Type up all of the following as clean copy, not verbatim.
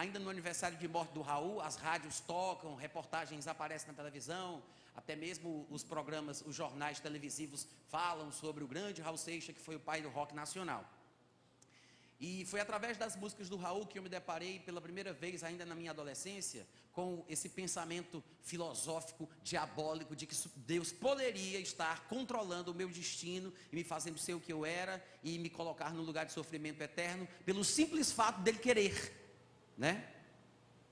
ainda no aniversário de morte do Raul, as rádios tocam, reportagens aparecem na televisão, até mesmo os programas, os jornais televisivos falam sobre o grande Raul Seixas, que foi o pai do rock nacional. E foi através das músicas do Raul que eu me deparei pela primeira vez, ainda na minha adolescência, com esse pensamento filosófico, diabólico, de que Deus poderia estar controlando o meu destino e me fazendo ser o que eu era e me colocar num lugar de sofrimento eterno, pelo simples fato dele querer, né?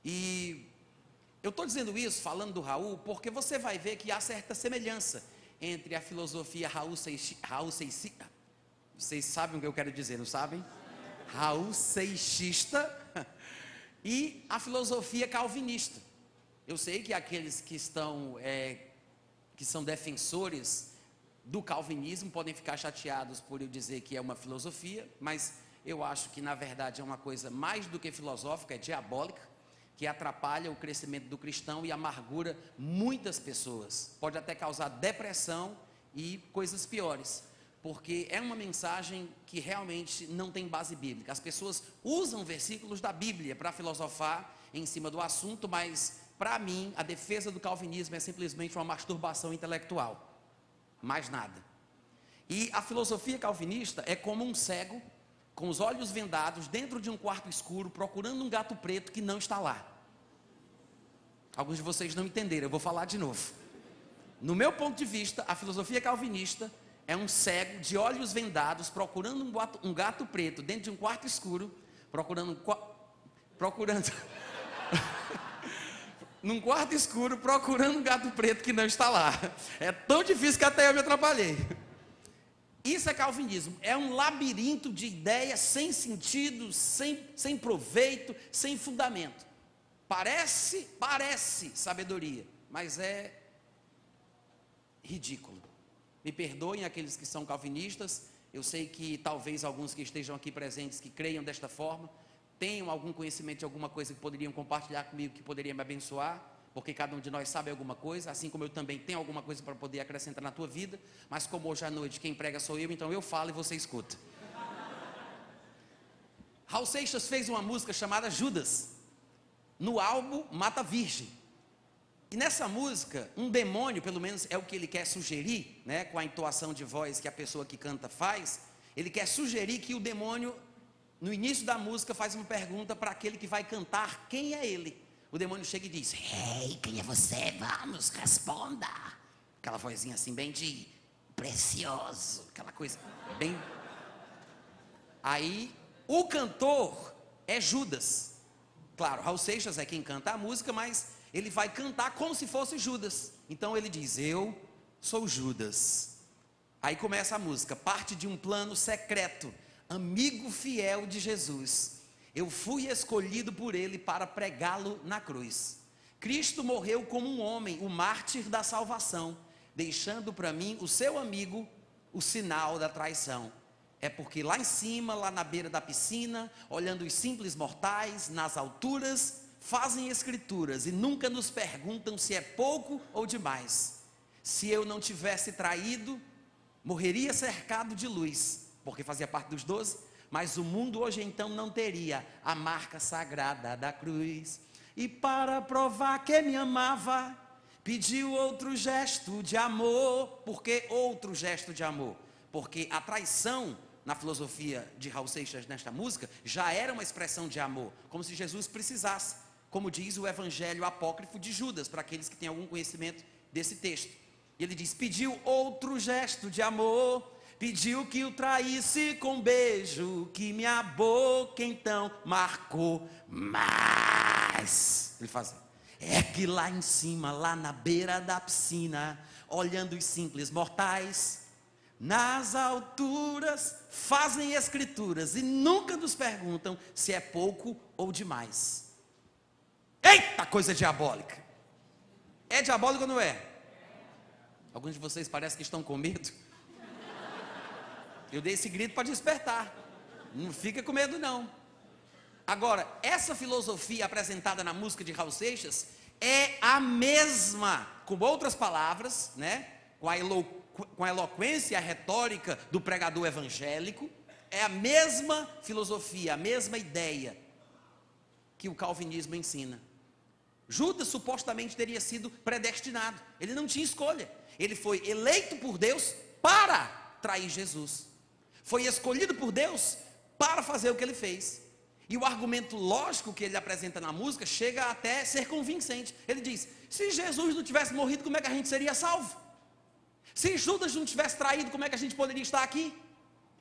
E eu estou dizendo isso, falando do Raul, porque você vai ver que há certa semelhança entre a filosofia Raul Seixas, vocês sabem o que eu quero dizer, não sabem? Raul Seixista e a filosofia calvinista. Eu sei que aqueles que são defensores do calvinismo podem ficar chateados por eu dizer que é uma filosofia, mas eu acho que na verdade é uma coisa mais do que filosófica, é diabólica, que atrapalha o crescimento do cristão e amargura muitas pessoas. Pode até causar depressão e coisas piores, porque é uma mensagem que realmente não tem base bíblica. As pessoas usam versículos da Bíblia para filosofar em cima do assunto, mas para mim a defesa do calvinismo é simplesmente uma masturbação intelectual, mais nada. E a filosofia calvinista é como um cego com os olhos vendados dentro de um quarto escuro procurando um gato preto que não está lá. Alguns de vocês não entenderam, eu vou falar de novo. No meu ponto de vista, a filosofia calvinista é um cego de olhos vendados procurando um gato preto dentro de um quarto escuro, num quarto escuro procurando um gato preto que não está lá. É tão difícil que até eu me atrapalhei. Isso é calvinismo, é um labirinto de ideias sem sentido, sem proveito, sem fundamento. Parece sabedoria, mas é ridículo. Me perdoem aqueles que são calvinistas, eu sei que talvez alguns que estejam aqui presentes, que creiam desta forma, tenham algum conhecimento de alguma coisa que poderiam compartilhar comigo, que poderia me abençoar, porque cada um de nós sabe alguma coisa, assim como eu também tenho alguma coisa para poder acrescentar na tua vida, mas como hoje à noite quem prega sou eu, então eu falo e você escuta. Raul Seixas fez uma música chamada Judas, no álbum Mata Virgem. E nessa música, um demônio, pelo menos é o que ele quer sugerir, né, com a entoação de voz que a pessoa que canta faz, ele quer sugerir que o demônio, no início da música, faz uma pergunta para aquele que vai cantar, quem é ele? O demônio chega e diz, ei, quem é você? Vamos, responda. Aquela vozinha assim, bem de precioso, aquela coisa, bem... Aí, o cantor é Judas. Claro, Raul Seixas é quem canta a música, mas ele vai cantar como se fosse Judas. Então ele diz, eu sou Judas. Aí começa a música, parte de um plano secreto, amigo fiel de Jesus. Eu fui escolhido por ele para pregá-lo na cruz. Cristo morreu como um homem, o mártir da salvação, deixando para mim, o seu amigo, o sinal da traição. É porque lá em cima, lá na beira da piscina, olhando os simples mortais, nas alturas, fazem escrituras e nunca nos perguntam se é pouco ou demais. Se eu não tivesse traído, morreria cercado de luz, porque fazia parte dos 12, mas o mundo hoje então não teria a marca sagrada da cruz. E para provar que me amava, pediu outro gesto de amor. Por que outro gesto de amor? Porque a traição, na filosofia de Raul Seixas nesta música, já era uma expressão de amor, como se Jesus precisasse, como diz o evangelho apócrifo de Judas, para aqueles que têm algum conhecimento desse texto. E ele diz, pediu outro gesto de amor, pediu que o traísse com um beijo, que minha boca então marcou mais. Ele faz, é que lá em cima, lá na beira da piscina, olhando os simples mortais, nas alturas, fazem escrituras e nunca nos perguntam se é pouco ou demais. Eita, coisa diabólica! É diabólico ou não é? Alguns de vocês parecem que estão com medo. Eu dei esse grito para despertar. Não fica com medo não. Agora, essa filosofia apresentada na música de Raul Seixas é a mesma, com outras palavras, né? Com a eloquência, a retórica do pregador evangélico, é a mesma filosofia, a mesma ideia que o calvinismo ensina. Judas supostamente teria sido predestinado, ele não tinha escolha, ele foi eleito por Deus para trair Jesus, foi escolhido por Deus para fazer o que ele fez. E o argumento lógico que ele apresenta na música chega até ser convincente. Ele diz: se Jesus não tivesse morrido, como é que a gente seria salvo? Se Judas não tivesse traído, como é que a gente poderia estar aqui?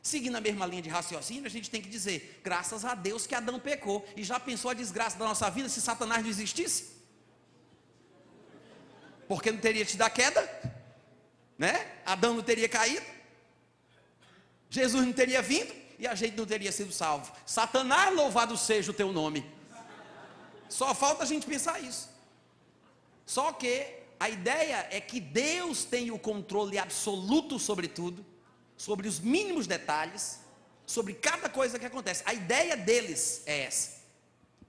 Seguindo a mesma linha de raciocínio, a gente tem que dizer: graças a Deus que Adão pecou. E já pensou a desgraça da nossa vida se Satanás não existisse? Porque não teria tido a queda, né? Adão não teria caído, Jesus não teria vindo e a gente não teria sido salvo. Satanás, louvado seja o teu nome. Só falta a gente pensar isso. Só que a ideia é que Deus tem o controle absoluto sobre tudo, sobre os mínimos detalhes, sobre cada coisa que acontece. A ideia deles é essa,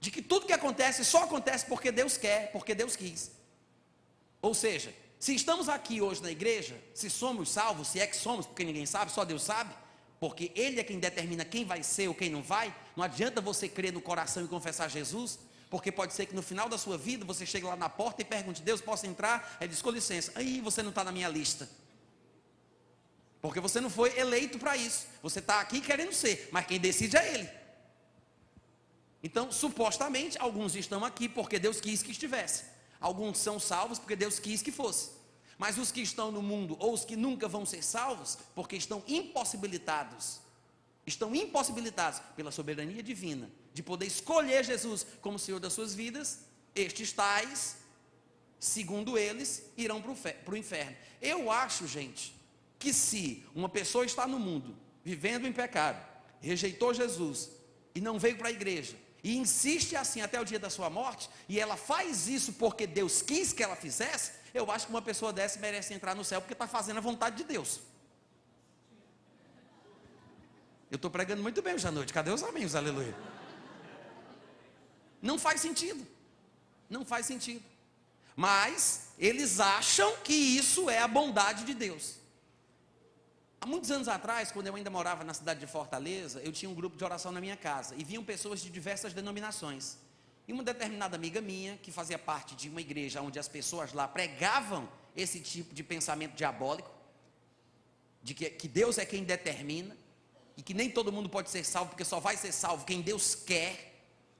de que tudo que acontece só acontece porque Deus quer, porque Deus quis. Ou seja, se estamos aqui hoje na igreja, se somos salvos, se é que somos, porque ninguém sabe, só Deus sabe, porque Ele é quem determina quem vai ser ou quem não vai. Não adianta você crer no coração e confessar Jesus, porque pode ser que no final da sua vida você chegue lá na porta e pergunte: Deus, posso entrar? Ele diz: com licença. Aí você não está na minha lista, porque você não foi eleito para isso, você está aqui querendo ser, mas quem decide é Ele. Então, supostamente, alguns estão aqui porque Deus quis que estivesse, alguns são salvos porque Deus quis que fosse, mas os que estão no mundo, ou os que nunca vão ser salvos, porque estão impossibilitados pela soberania divina, de poder escolher Jesus como Senhor das suas vidas, estes tais, segundo eles, irão para o inferno. Eu acho, gente, que se uma pessoa está no mundo, vivendo em pecado, rejeitou Jesus, e não veio para a igreja, e insiste assim até o dia da sua morte, e ela faz isso porque Deus quis que ela fizesse, eu acho que uma pessoa dessa merece entrar no céu, porque está fazendo a vontade de Deus. Eu estou pregando muito bem hoje à noite, cadê os amém, os aleluia? Não faz sentido, não faz sentido, mas eles acham que isso é a bondade de Deus. Há muitos anos atrás, quando eu ainda morava na cidade de Fortaleza, eu tinha um grupo de oração na minha casa, e vinham pessoas de diversas denominações. E uma determinada amiga minha, que fazia parte de uma igreja onde as pessoas lá pregavam esse tipo de pensamento diabólico, de que Deus é quem determina, e que nem todo mundo pode ser salvo, porque só vai ser salvo quem Deus quer,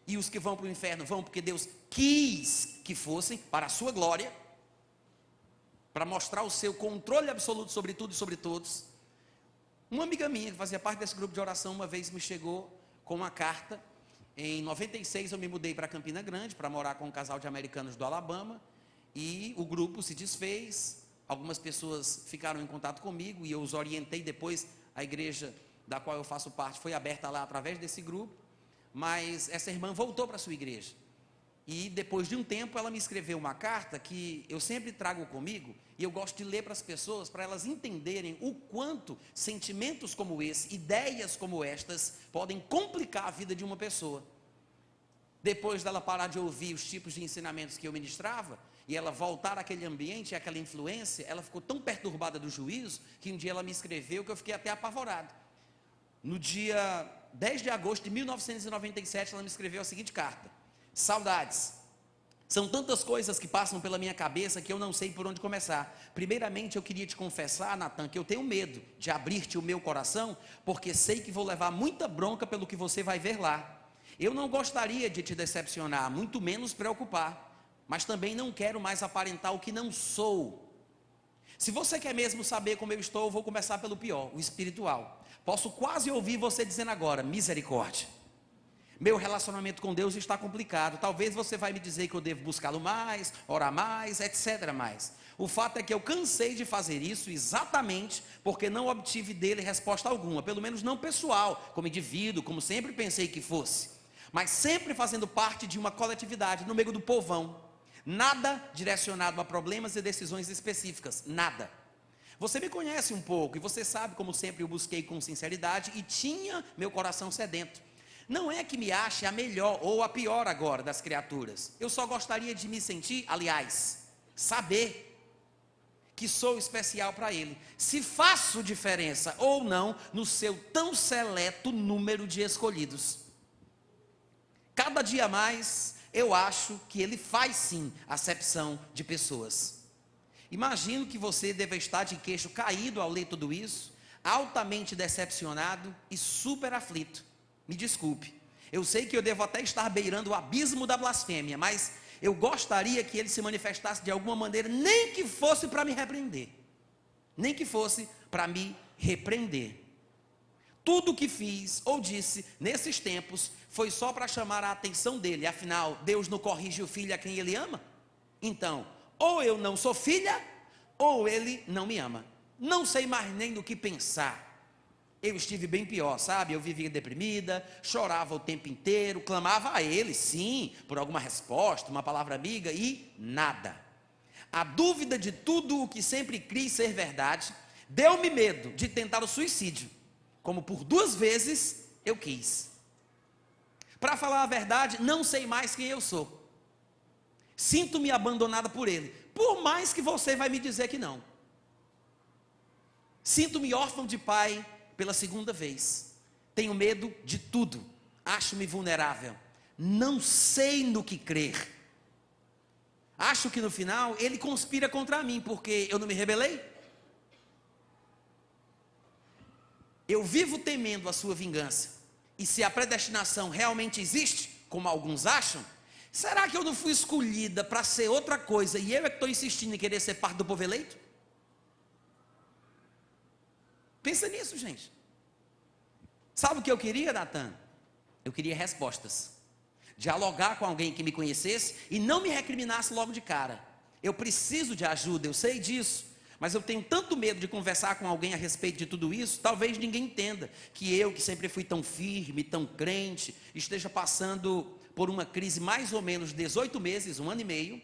e os que vão para o inferno vão porque Deus quis que fossem, para a sua glória, para mostrar o seu controle absoluto sobre tudo e sobre todos. Uma amiga minha, que fazia parte desse grupo de oração, uma vez me chegou com uma carta. Em 96 eu me mudei para Campina Grande, para morar com um casal de americanos do Alabama, e o grupo se desfez, algumas pessoas ficaram em contato comigo, e eu os orientei. Depois a igreja da qual eu faço parte foi aberta lá através desse grupo, mas essa irmã voltou para a sua igreja, e depois de um tempo ela me escreveu uma carta que eu sempre trago comigo, e eu gosto de ler para as pessoas, para elas entenderem o quanto sentimentos como esse, ideias como estas, podem complicar a vida de uma pessoa. Depois dela parar de ouvir os tipos de ensinamentos que eu ministrava, e ela voltar àquele ambiente, àquela influência, ela ficou tão perturbada do juízo, que um dia ela me escreveu que eu fiquei até apavorado. No dia 10 de agosto de 1997, ela me escreveu a seguinte carta: saudades, são tantas coisas que passam pela minha cabeça que eu não sei por onde começar. Primeiramente eu queria te confessar, Natan, que eu tenho medo de abrir-te o meu coração, porque sei que vou levar muita bronca pelo que você vai ver lá. Eu não gostaria de te decepcionar, muito menos preocupar, mas também não quero mais aparentar o que não sou. Se você quer mesmo saber como eu estou, eu vou começar pelo pior, o espiritual. Posso quase ouvir você dizendo agora: misericórdia, meu relacionamento com Deus está complicado. Talvez você vai me dizer que eu devo buscá-lo mais, orar mais, etc. mais. O fato é que eu cansei de fazer isso exatamente porque não obtive dele resposta alguma, pelo menos não pessoal, como indivíduo, como sempre pensei que fosse, mas sempre fazendo parte de uma coletividade, no meio do povão. Nada direcionado a problemas e decisões específicas, nada. Você me conhece um pouco e você sabe como sempre eu busquei com sinceridade e tinha meu coração sedento. Não é que me ache a melhor ou a pior agora das criaturas. Eu só gostaria de me sentir, aliás, saber que sou especial para Ele. Se faço diferença ou não no seu tão seleto número de escolhidos. Cada dia mais, eu acho que ele faz sim acepção de pessoas. Imagino que você deve estar de queixo caído ao ler tudo isso, altamente decepcionado e super aflito. Me desculpe, eu sei que eu devo até estar beirando o abismo da blasfêmia, mas eu gostaria que ele se manifestasse de alguma maneira, nem que fosse para me repreender. Nem que fosse para me repreender. Tudo o que fiz ou disse nesses tempos foi só para chamar a atenção dele. Afinal, Deus não corrige o filho a quem ele ama? Então, ou eu não sou filha, ou ele não me ama. Não sei mais nem do que pensar. Eu estive bem pior, sabe? Eu vivia deprimida, chorava o tempo inteiro, clamava a ele, sim, por alguma resposta, uma palavra amiga e nada. A dúvida de tudo o que sempre quis ser verdade deu-me medo de tentar o suicídio, como por 2 vezes eu quis. Para falar a verdade, não sei mais quem eu sou. Sinto-me abandonada por ele, por mais que você vai me dizer que não. Sinto-me órfão de pai pela 2ª vez. Tenho medo de tudo. Acho-me vulnerável. Não sei no que crer. Acho que no final ele conspira contra mim, porque eu não me rebelei. Eu vivo temendo a sua vingança. E se a predestinação realmente existe, como alguns acham, será que eu não fui escolhida para ser outra coisa e eu é que estou insistindo em querer ser parte do povo eleito? Pensa nisso, gente. Sabe o que eu queria, Natan? Eu queria respostas. Dialogar com alguém que me conhecesse e não me recriminasse logo de cara. Eu preciso de ajuda, eu sei disso. Mas eu tenho tanto medo de conversar com alguém a respeito de tudo isso, talvez ninguém entenda que eu, que sempre fui tão firme, tão crente, esteja passando por uma crise mais ou menos 18 meses, 1 ano e meio,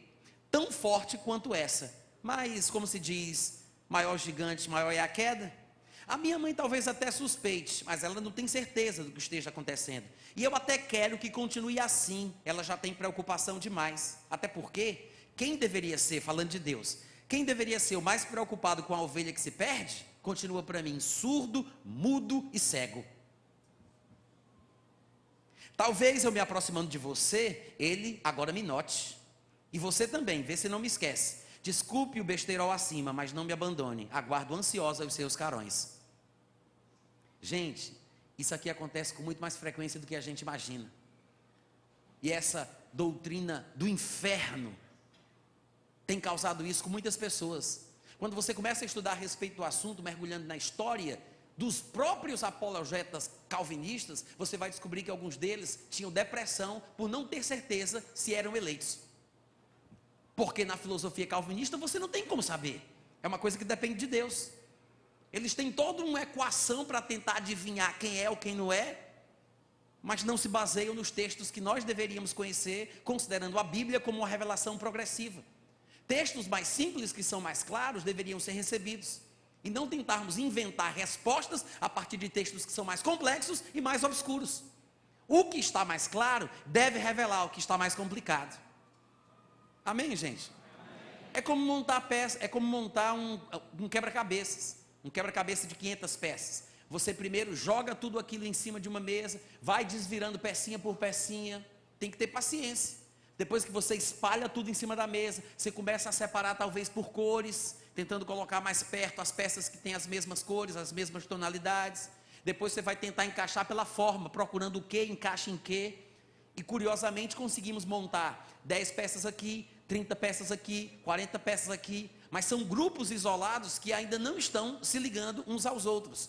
tão forte quanto essa. Mas, como se diz, maior gigante, maior é a queda. A minha mãe talvez até suspeite, mas ela não tem certeza do que esteja acontecendo. E eu até quero que continue assim, ela já tem preocupação demais. Até porque, quem deveria ser, falando de Deus, quem deveria ser o mais preocupado com a ovelha que se perde, continua para mim surdo, mudo e cego. Talvez eu me aproximando de você, ele agora me note. E você também, vê se não me esquece. Desculpe o besteirol acima, mas não me abandone. Aguardo ansiosa os seus carões. Gente, isso aqui acontece com muito mais frequência do que a gente imagina. E essa doutrina do inferno tem causado isso com muitas pessoas. Quando você começa a estudar a respeito do assunto, mergulhando na história dos próprios apologetas calvinistas, você vai descobrir que alguns deles tinham depressão por não ter certeza se eram eleitos. Porque na filosofia calvinista você não tem como saber. É uma coisa que depende de Deus. Eles têm toda uma equação para tentar adivinhar quem é ou quem não é, mas não se baseiam nos textos que nós deveríamos conhecer, considerando a Bíblia como uma revelação progressiva. Textos mais simples, que são mais claros, deveriam ser recebidos. E não tentarmos inventar respostas a partir de textos que são mais complexos e mais obscuros. O que está mais claro deve revelar o que está mais complicado. Amém, gente? Amém. É como montar peça, é como montar um quebra-cabeças. Um quebra-cabeça de 500 peças. Você primeiro joga tudo aquilo em cima de uma mesa, vai desvirando pecinha por pecinha. Tem que ter paciência. Depois que você espalha tudo em cima da mesa, você começa a separar talvez por cores, tentando colocar mais perto as peças que têm as mesmas cores, as mesmas tonalidades. Depois você vai tentar encaixar pela forma, procurando o que encaixa em que. E curiosamente conseguimos montar 10 peças aqui, 30 peças aqui, 40 peças aqui. Mas são grupos isolados que ainda não estão se ligando uns aos outros.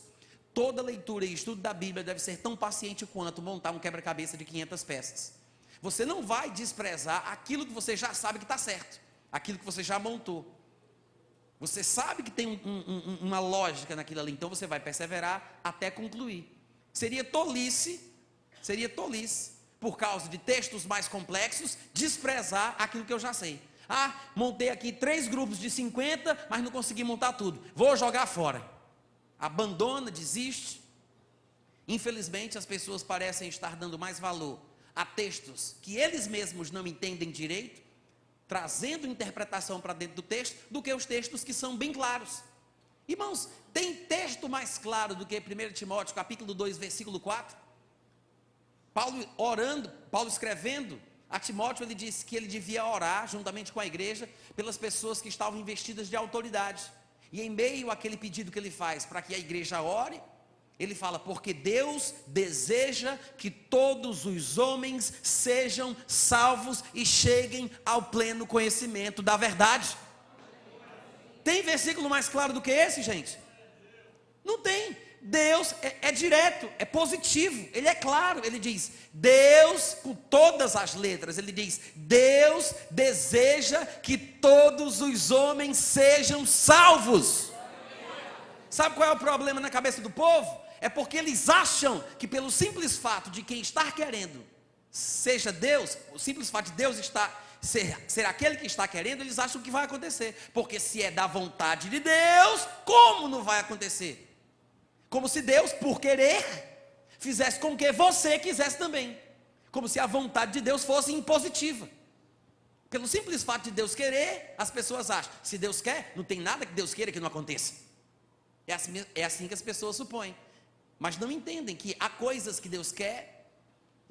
Toda leitura e estudo da Bíblia deve ser tão paciente quanto montar um quebra-cabeça de 500 peças. Você não vai desprezar aquilo que você já sabe que está certo, aquilo que você já montou. Você sabe que tem uma lógica naquilo ali, então você vai perseverar até concluir. Seria tolice, por causa de textos mais complexos, desprezar aquilo que eu já sei. Ah, montei aqui 3 grupos de 50, mas não consegui montar tudo. Vou jogar fora. Abandona, desiste. Infelizmente, as pessoas parecem estar dando mais valor a textos que eles mesmos não entendem direito, trazendo interpretação para dentro do texto, do que os textos que são bem claros. Irmãos, tem texto mais claro do que 1 Timóteo, capítulo 2, versículo 4? Paulo escrevendo a Timóteo, ele disse que ele devia orar juntamente com a igreja pelas pessoas que estavam investidas de autoridade. E em meio àquele pedido que ele faz para que a igreja ore, ele fala: porque Deus deseja que todos os homens sejam salvos e cheguem ao pleno conhecimento da verdade. Tem versículo mais claro do que esse, gente? Não tem. Deus é direto, é positivo, ele é claro, ele diz: Deus, com todas as letras, ele diz: Deus deseja que todos os homens sejam salvos. Sabe qual é o problema na cabeça do povo? É porque eles acham que pelo simples fato de quem está querendo seja Deus, o simples fato de Deus ser aquele que está querendo, eles acham que vai acontecer, porque se é da vontade de Deus, como não vai acontecer? Como se Deus, por querer, fizesse com que você quisesse também. Como se a vontade de Deus fosse impositiva. Pelo simples fato de Deus querer, as pessoas acham: se Deus quer, não tem nada que Deus queira que não aconteça. É assim que as pessoas supõem. Mas não entendem que há coisas que Deus quer,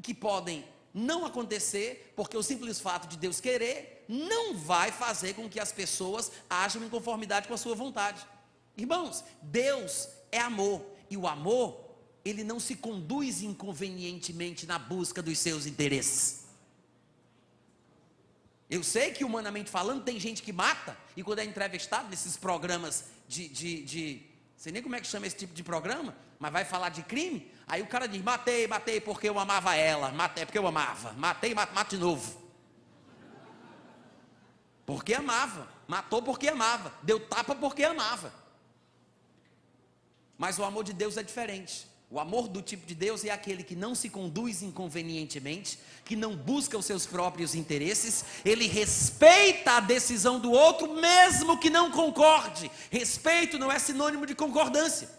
que podem não acontecer, porque o simples fato de Deus querer, não vai fazer com que as pessoas ajam em conformidade com a sua vontade. Irmãos, Deus é amor, e o amor, ele não se conduz inconvenientemente na busca dos seus interesses. Eu sei que, humanamente falando, tem gente que mata, e quando é entrevistado nesses programas sei nem como é que chama esse tipo de programa, mas vai falar de crime, aí o cara diz: matei porque eu amava ela, matei porque eu amava, matei, mato de novo. Porque amava, matou porque amava, deu tapa porque amava. Mas o amor de Deus é diferente. O amor do tipo de Deus é aquele que não se conduz inconvenientemente, que não busca os seus próprios interesses, ele respeita a decisão do outro, mesmo que não concorde. Respeito não é sinônimo de concordância.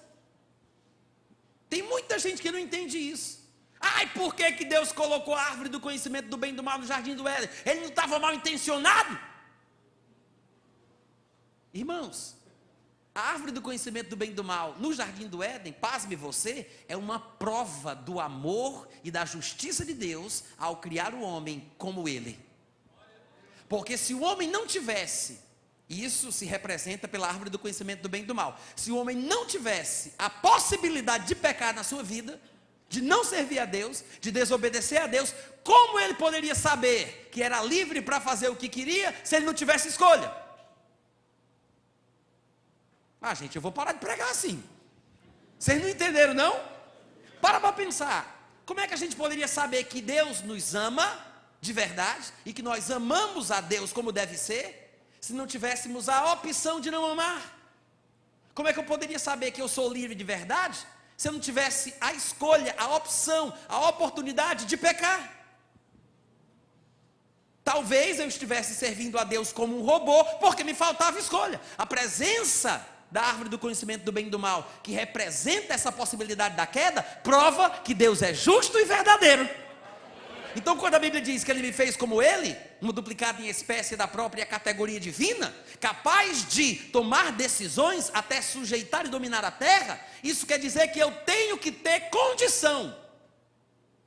Tem muita gente que não entende isso. Ai, por que Deus colocou a árvore do conhecimento do bem e do mal no jardim do Éden? Ele não estava mal intencionado? Irmãos, a árvore do conhecimento do bem e do mal no jardim do Éden, pasme você, é uma prova do amor e da justiça de Deus ao criar o homem como ele. Porque se o homem não tivesse, isso se representa pela árvore do conhecimento do bem e do mal, se o homem não tivesse a possibilidade de pecar na sua vida, de não servir a Deus, de desobedecer a Deus, como ele poderia saber que era livre para fazer o que queria, se ele não tivesse escolha? Ah, gente, eu vou parar de pregar assim. Vocês não entenderam, não? Para pensar. Como é que a gente poderia saber que Deus nos ama de verdade e que nós amamos a Deus como deve ser, se não tivéssemos a opção de não amar? Como é que eu poderia saber que eu sou livre de verdade se eu não tivesse a escolha, a opção, a oportunidade de pecar? Talvez eu estivesse servindo a Deus como um robô, porque me faltava escolha. A presença da árvore do conhecimento do bem e do mal, que representa essa possibilidade da queda, prova que Deus é justo e verdadeiro. Então, quando a Bíblia diz que ele me fez como ele, uma duplicada em espécie da própria categoria divina, capaz de tomar decisões até sujeitar e dominar a terra, isso quer dizer que eu tenho que ter condição,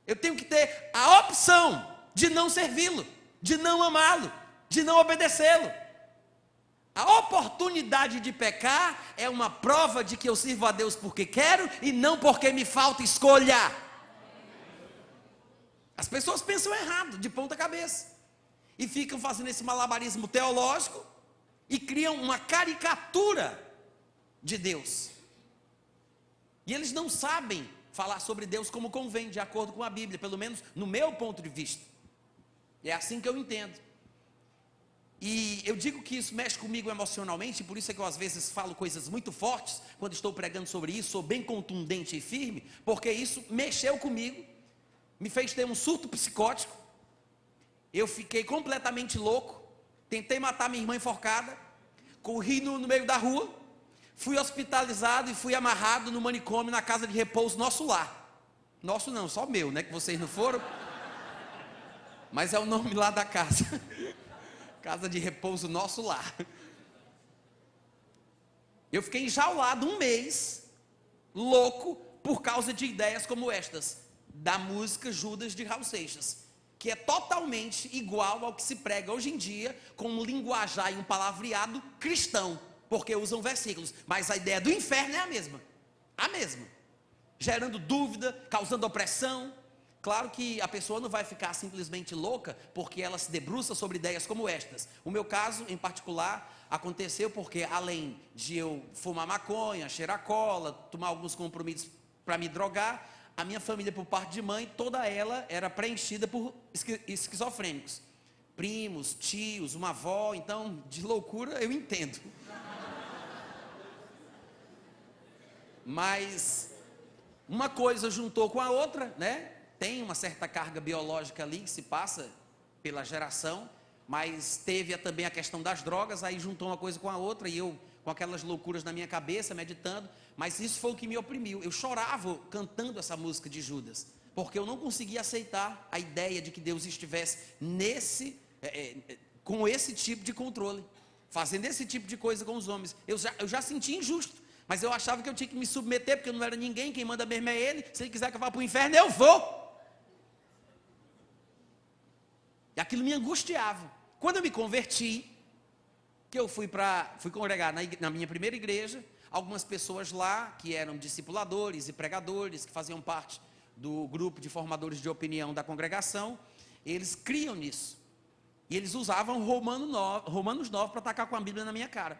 eu tenho que ter a opção de não servi-lo, de não amá-lo, de não obedecê-lo. A oportunidade de pecar é uma prova de que eu sirvo a Deus porque quero e não porque me falta escolha. As pessoas pensam errado, de ponta cabeça, e ficam fazendo esse malabarismo teológico e criam uma caricatura de Deus. E eles não sabem falar sobre Deus como convém, de acordo com a Bíblia, pelo menos no meu ponto de vista. É assim que eu entendo. E eu digo que isso mexe comigo emocionalmente, por isso é que eu às vezes falo coisas muito fortes, quando estou pregando sobre isso, sou bem contundente e firme, porque isso mexeu comigo, me fez ter um surto psicótico, eu fiquei completamente louco, tentei matar minha irmã enforcada, corri no meio da rua, fui hospitalizado e fui amarrado no manicômio na casa de repouso Nosso Lar. Nosso não, só meu, né, que vocês não foram, mas é o nome lá da casa. Casa de repouso Nosso Lar. Eu fiquei enjaulado um mês, louco, por causa de ideias como estas. da música Judas de Raul Seixas, que é totalmente igual ao que se prega hoje em dia, com um linguajar e um palavreado cristão, porque usam versículos, mas a ideia do inferno é a mesma, gerando dúvida, causando opressão. Claro que a pessoa não vai ficar simplesmente louca porque ela se debruça sobre ideias como estas. O meu caso, em particular, aconteceu porque, além de eu fumar maconha, cheirar cola, tomar alguns compromissos para me drogar, a minha família, por parte de mãe, toda ela era preenchida por esquizofrênicos. Primos, tios, uma avó. Então, de loucura eu entendo. Mas uma coisa juntou com a outra, né? Tem uma certa carga biológica ali que se passa pela geração, mas teve também a questão das drogas, aí juntou uma coisa com a outra, e eu com aquelas loucuras na minha cabeça, meditando, mas isso foi o que me oprimiu. Eu chorava cantando essa música de Judas, porque eu não conseguia aceitar a ideia de que Deus estivesse com esse tipo de controle, fazendo esse tipo de coisa com os homens. Eu já sentia injusto, mas eu achava que eu tinha que me submeter, porque eu não era ninguém, quem manda mesmo é Ele. Se Ele quiser que eu vá para o inferno, eu vou. E aquilo me angustiava. Quando eu me converti, que eu fui congregar na minha primeira igreja, algumas pessoas lá, que eram discipuladores e pregadores, que faziam parte do grupo de formadores de opinião da congregação, eles criam nisso. E eles usavam Romanos 9 para atacar com a Bíblia na minha cara,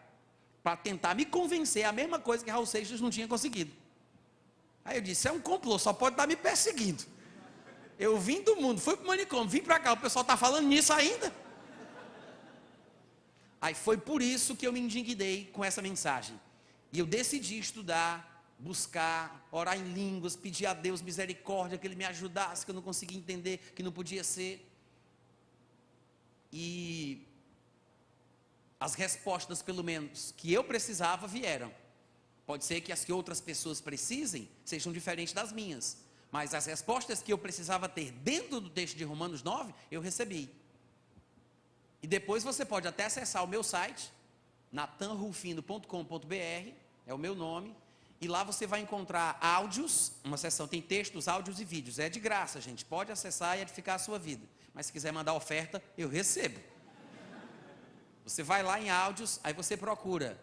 para tentar me convencer a mesma coisa que Raul Seixas não tinha conseguido. Aí eu disse, é um complô, só pode estar me perseguindo. Eu vim do mundo, fui para o manicômio, vim para cá, o pessoal está falando nisso ainda. Aí foi por isso que eu me indignei com essa mensagem. E eu decidi estudar, buscar, orar em línguas, pedir a Deus misericórdia, que Ele me ajudasse, que eu não conseguia entender, que não podia ser. E as respostas, pelo menos, que eu precisava, vieram. Pode ser que as que outras pessoas precisem sejam diferentes das minhas, mas as respostas que eu precisava ter dentro do texto de Romanos 9, eu recebi. E depois você pode até acessar o meu site, natanrufino.com.br, é o meu nome, e lá você vai encontrar áudios, uma seção tem textos, áudios e vídeos. É de graça, gente, pode acessar e edificar a sua vida. Mas se quiser mandar oferta, eu recebo. Você vai lá em áudios, aí você procura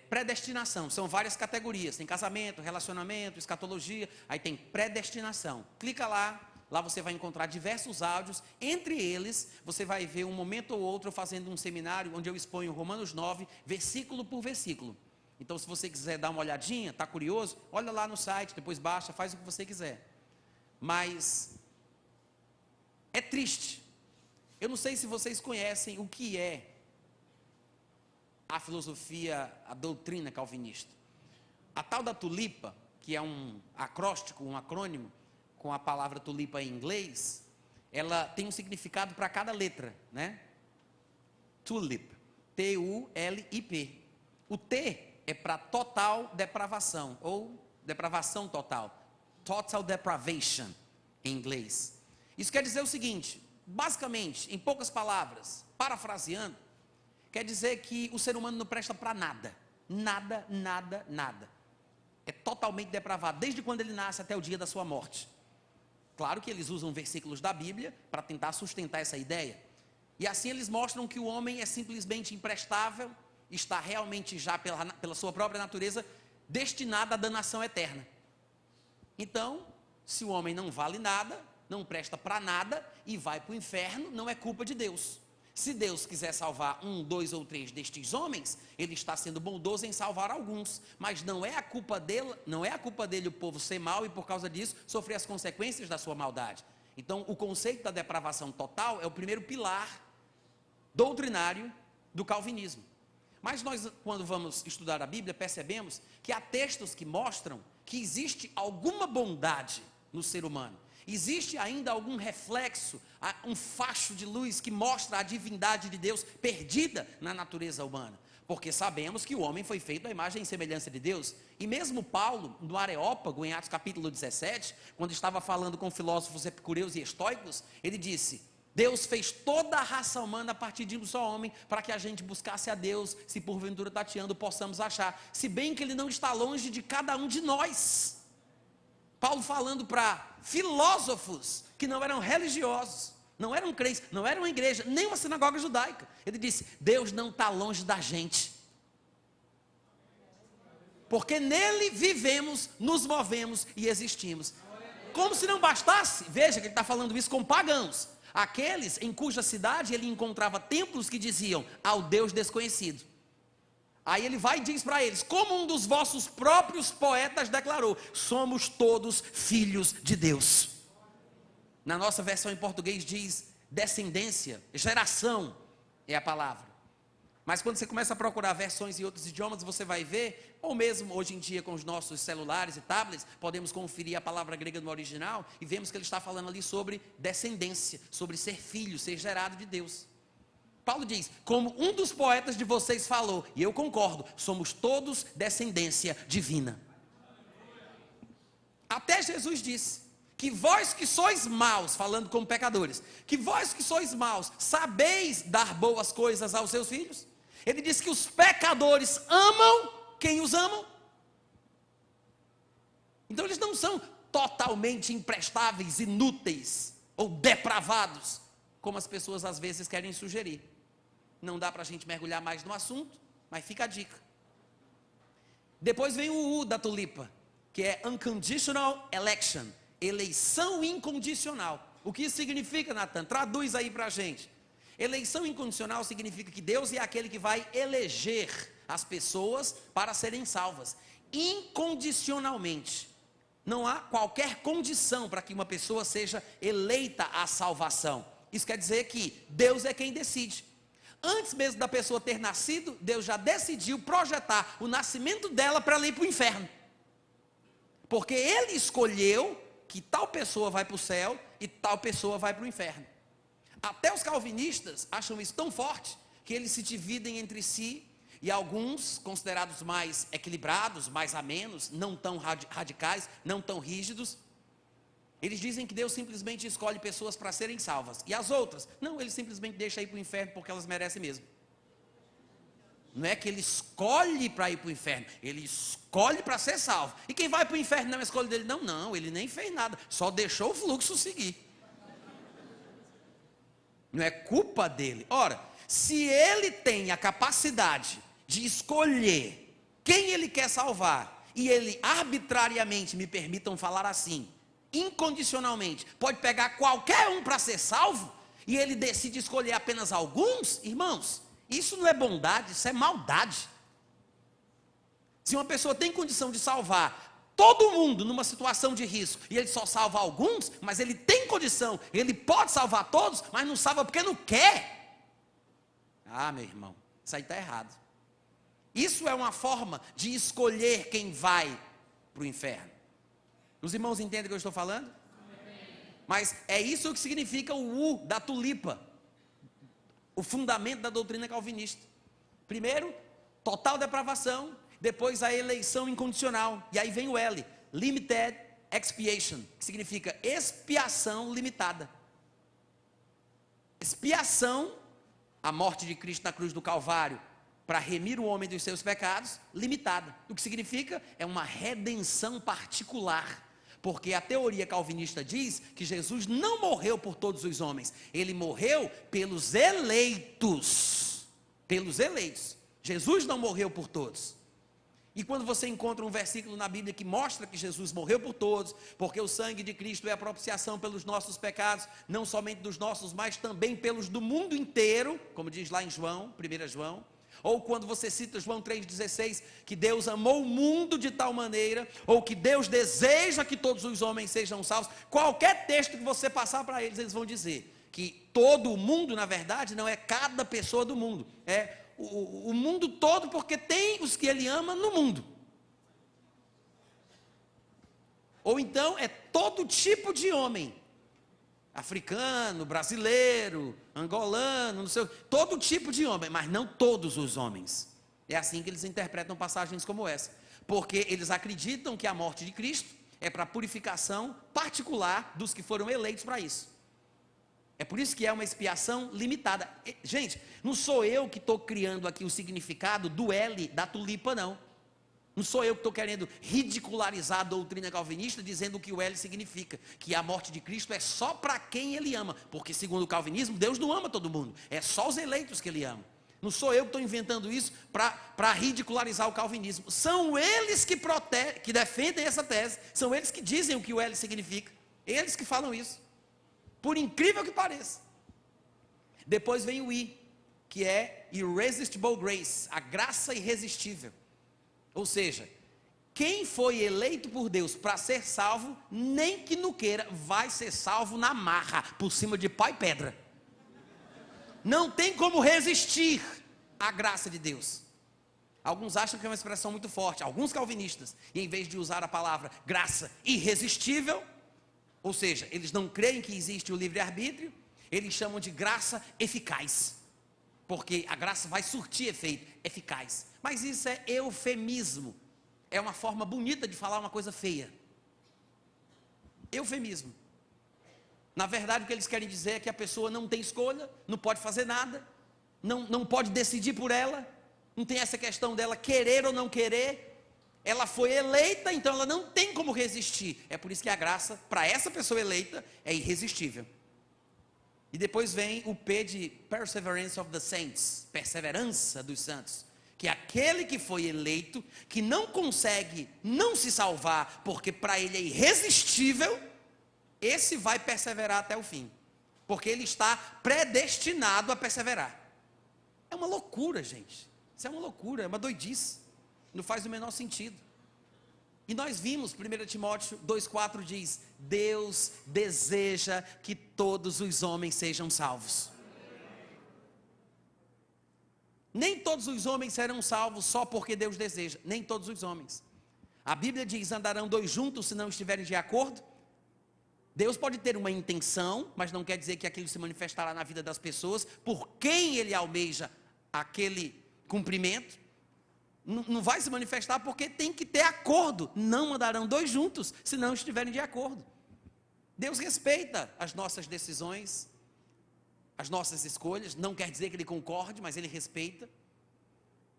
predestinação, são várias categorias, tem casamento, relacionamento, escatologia, aí tem predestinação. Clica lá você vai encontrar diversos áudios, entre eles você vai ver um momento ou outro fazendo um seminário, onde eu exponho Romanos 9, versículo por versículo. Então se você quiser dar uma olhadinha, está curioso, olha lá no site, depois baixa, faz o que você quiser. Mas é triste, eu não sei se vocês conhecem o que é a filosofia, a doutrina calvinista. A tal da tulipa, que é um acróstico, um acrônimo, com a palavra tulipa em inglês, ela tem um significado para cada letra, né? Tulip, T-U-L-I-P. O T é para total depravação, ou depravação total, total depravation, em inglês. Isso quer dizer o seguinte, basicamente, em poucas palavras, parafraseando, quer dizer que o ser humano não presta para nada, nada, nada, nada. É totalmente depravado, desde quando ele nasce até o dia da sua morte. Claro que eles usam versículos da Bíblia para tentar sustentar essa ideia. E assim eles mostram que o homem é simplesmente imprestável, está realmente já pela sua própria natureza destinado à danação eterna. Então, se o homem não vale nada, não presta para nada e vai para o inferno, não é culpa de Deus. Se Deus quiser salvar 1, 2 ou 3 destes homens, Ele está sendo bondoso em salvar alguns, mas não é a culpa dele o povo ser mau e por causa disso sofrer as consequências da sua maldade. Então o conceito da depravação total é o primeiro pilar doutrinário do calvinismo. Mas nós, quando vamos estudar a Bíblia, percebemos que há textos que mostram que existe alguma bondade no ser humano. Existe ainda algum reflexo, um facho de luz que mostra a divindade de Deus perdida na natureza humana. Porque sabemos que o homem foi feito à imagem e semelhança de Deus. E mesmo Paulo, no Areópago, em Atos capítulo 17, quando estava falando com filósofos epicureus e estoicos, ele disse: Deus fez toda a raça humana a partir de um só homem, para que a gente buscasse a Deus, se porventura tateando possamos achar. Se bem que Ele não está longe de cada um de nós. Paulo falando para filósofos que não eram religiosos, não eram crentes, não eram uma igreja, nem uma sinagoga judaica. Ele disse: Deus não está longe da gente, porque nele vivemos, nos movemos e existimos. Como se não bastasse, veja que ele está falando isso com pagãos, aqueles em cuja cidade ele encontrava templos que diziam ao Deus desconhecido. Aí ele vai e diz para eles, como um dos vossos próprios poetas declarou: somos todos filhos de Deus. Na nossa versão em português diz descendência, geração é a palavra. Mas quando você começa a procurar versões em outros idiomas, você vai ver, ou mesmo hoje em dia com os nossos celulares e tablets, podemos conferir a palavra grega no original e vemos que ele está falando ali sobre descendência, sobre ser filho, ser gerado de Deus. Paulo diz, como um dos poetas de vocês falou, e eu concordo, somos todos descendência divina. Até Jesus disse que vós que sois maus, falando como pecadores, que vós que sois maus, sabeis dar boas coisas aos seus filhos? Ele diz que os pecadores amam quem os amam. Então eles não são totalmente imprestáveis, inúteis ou depravados, como as pessoas às vezes querem sugerir. Não dá para a gente mergulhar mais no assunto, mas fica a dica. Depois vem o U da tulipa, que é unconditional election, eleição incondicional. O que isso significa, Natan? Traduz aí para a gente. Eleição incondicional significa que Deus é aquele que vai eleger as pessoas para serem salvas, incondicionalmente. Não há qualquer condição para que uma pessoa seja eleita à salvação. Isso quer dizer que Deus é quem decide. Antes mesmo da pessoa ter nascido, Deus já decidiu projetar o nascimento dela para ela ir para o inferno. Porque Ele escolheu que tal pessoa vai para o céu e tal pessoa vai para o inferno. Até os calvinistas acham isso tão forte, que eles se dividem entre si, e alguns, considerados mais equilibrados, mais amenos, não tão radicais, não tão rígidos, eles dizem que Deus simplesmente escolhe pessoas para serem salvas. E as outras? Não, Ele simplesmente deixa ir para o inferno porque elas merecem mesmo. Não é que Ele escolhe para ir para o inferno, Ele escolhe para ser salvo. E quem vai para o inferno não é escolha dele? Não, não, Ele nem fez nada, só deixou o fluxo seguir. Não é culpa dele. Ora, se Ele tem a capacidade de escolher quem Ele quer salvar, e Ele arbitrariamente, me permitam falar assim, incondicionalmente, pode pegar qualquer um para ser salvo, e Ele decide escolher apenas alguns, irmãos, isso não é bondade, isso é maldade. Se uma pessoa tem condição de salvar todo mundo numa situação de risco, e Ele só salva alguns, mas Ele tem condição, Ele pode salvar todos, mas não salva porque não quer. Ah, meu irmão, isso aí está errado. Isso é uma forma de escolher quem vai para o inferno. Os irmãos entendem o que eu estou falando? Amém. Mas é isso que significa o U da tulipa, o fundamento da doutrina calvinista. Primeiro, total depravação, depois a eleição incondicional, e aí vem o L, limited expiation, que significa expiação limitada. Expiação, a morte de Cristo na cruz do Calvário, para remir o homem dos seus pecados, limitada. O que significa? É uma redenção particular. Porque a teoria calvinista diz que Jesus não morreu por todos os homens, Ele morreu pelos eleitos. Pelos eleitos. Jesus não morreu por todos. E quando você encontra um versículo na Bíblia que mostra que Jesus morreu por todos, porque o sangue de Cristo é a propiciação pelos nossos pecados, não somente dos nossos, mas também pelos do mundo inteiro, como diz lá em João, 1 João, ou quando você cita João 3,16, que Deus amou o mundo de tal maneira, ou que Deus deseja que todos os homens sejam salvos, qualquer texto que você passar para eles, eles vão dizer que todo o mundo, na verdade, não é cada pessoa do mundo, é o mundo todo, porque tem os que Ele ama no mundo. Ou então é todo tipo de homem, africano, brasileiro, angolano, não sei, todo tipo de homem, mas não todos os homens. É assim que eles interpretam passagens como essa, porque eles acreditam que a morte de Cristo é para purificação particular dos que foram eleitos para isso. É por isso que é uma expiação limitada. Gente, não sou eu que estou criando aqui o significado do L da tulipa, não. Não sou eu que estou querendo ridicularizar a doutrina calvinista, dizendo o que o L significa, que a morte de Cristo é só para quem ele ama, porque segundo o calvinismo, Deus não ama todo mundo, é só os eleitos que ele ama. Não sou eu que estou inventando isso para ridicularizar o calvinismo, são eles que defendem essa tese, são eles que dizem o que o L significa, eles que falam isso, por incrível que pareça. Depois vem o I, que é Irresistible Grace, a graça irresistível. Ou seja, quem foi eleito por Deus para ser salvo, nem que não queira, vai ser salvo na marra, por cima de pau e pedra. Não tem como resistir à graça de Deus. Alguns acham que é uma expressão muito forte, alguns calvinistas, e em vez de usar a palavra graça irresistível, ou seja, eles não creem que existe o livre-arbítrio, eles chamam de graça eficaz, porque a graça vai surtir efeito eficaz. Mas isso é eufemismo, é uma forma bonita de falar uma coisa feia. Eufemismo. Na verdade, o que eles querem dizer é que a pessoa não tem escolha, não pode fazer nada, não pode decidir por ela, não tem essa questão dela querer ou não querer, ela foi eleita, então ela não tem como resistir. É por isso que a graça, para essa pessoa eleita, é irresistível. E depois vem o P de Perseverance of the Saints, perseverança dos santos, que é aquele que foi eleito, que não consegue não se salvar, porque para ele é irresistível, esse vai perseverar até o fim, porque ele está predestinado a perseverar. É uma loucura, gente, isso é uma loucura, é uma doidice, não faz o menor sentido. E nós vimos, 1 Timóteo 2,4 diz, Deus deseja que todos os homens sejam salvos. Nem todos os homens serão salvos só porque Deus deseja, nem todos os homens. A Bíblia diz, andarão dois juntos se não estiverem de acordo. Deus pode ter uma intenção, mas não quer dizer que aquilo se manifestará na vida das pessoas, por quem ele almeja aquele cumprimento. Não vai se manifestar porque tem que ter acordo, não andarão dois juntos se não estiverem de acordo. Deus respeita as nossas decisões, as nossas escolhas, não quer dizer que ele concorde, mas ele respeita.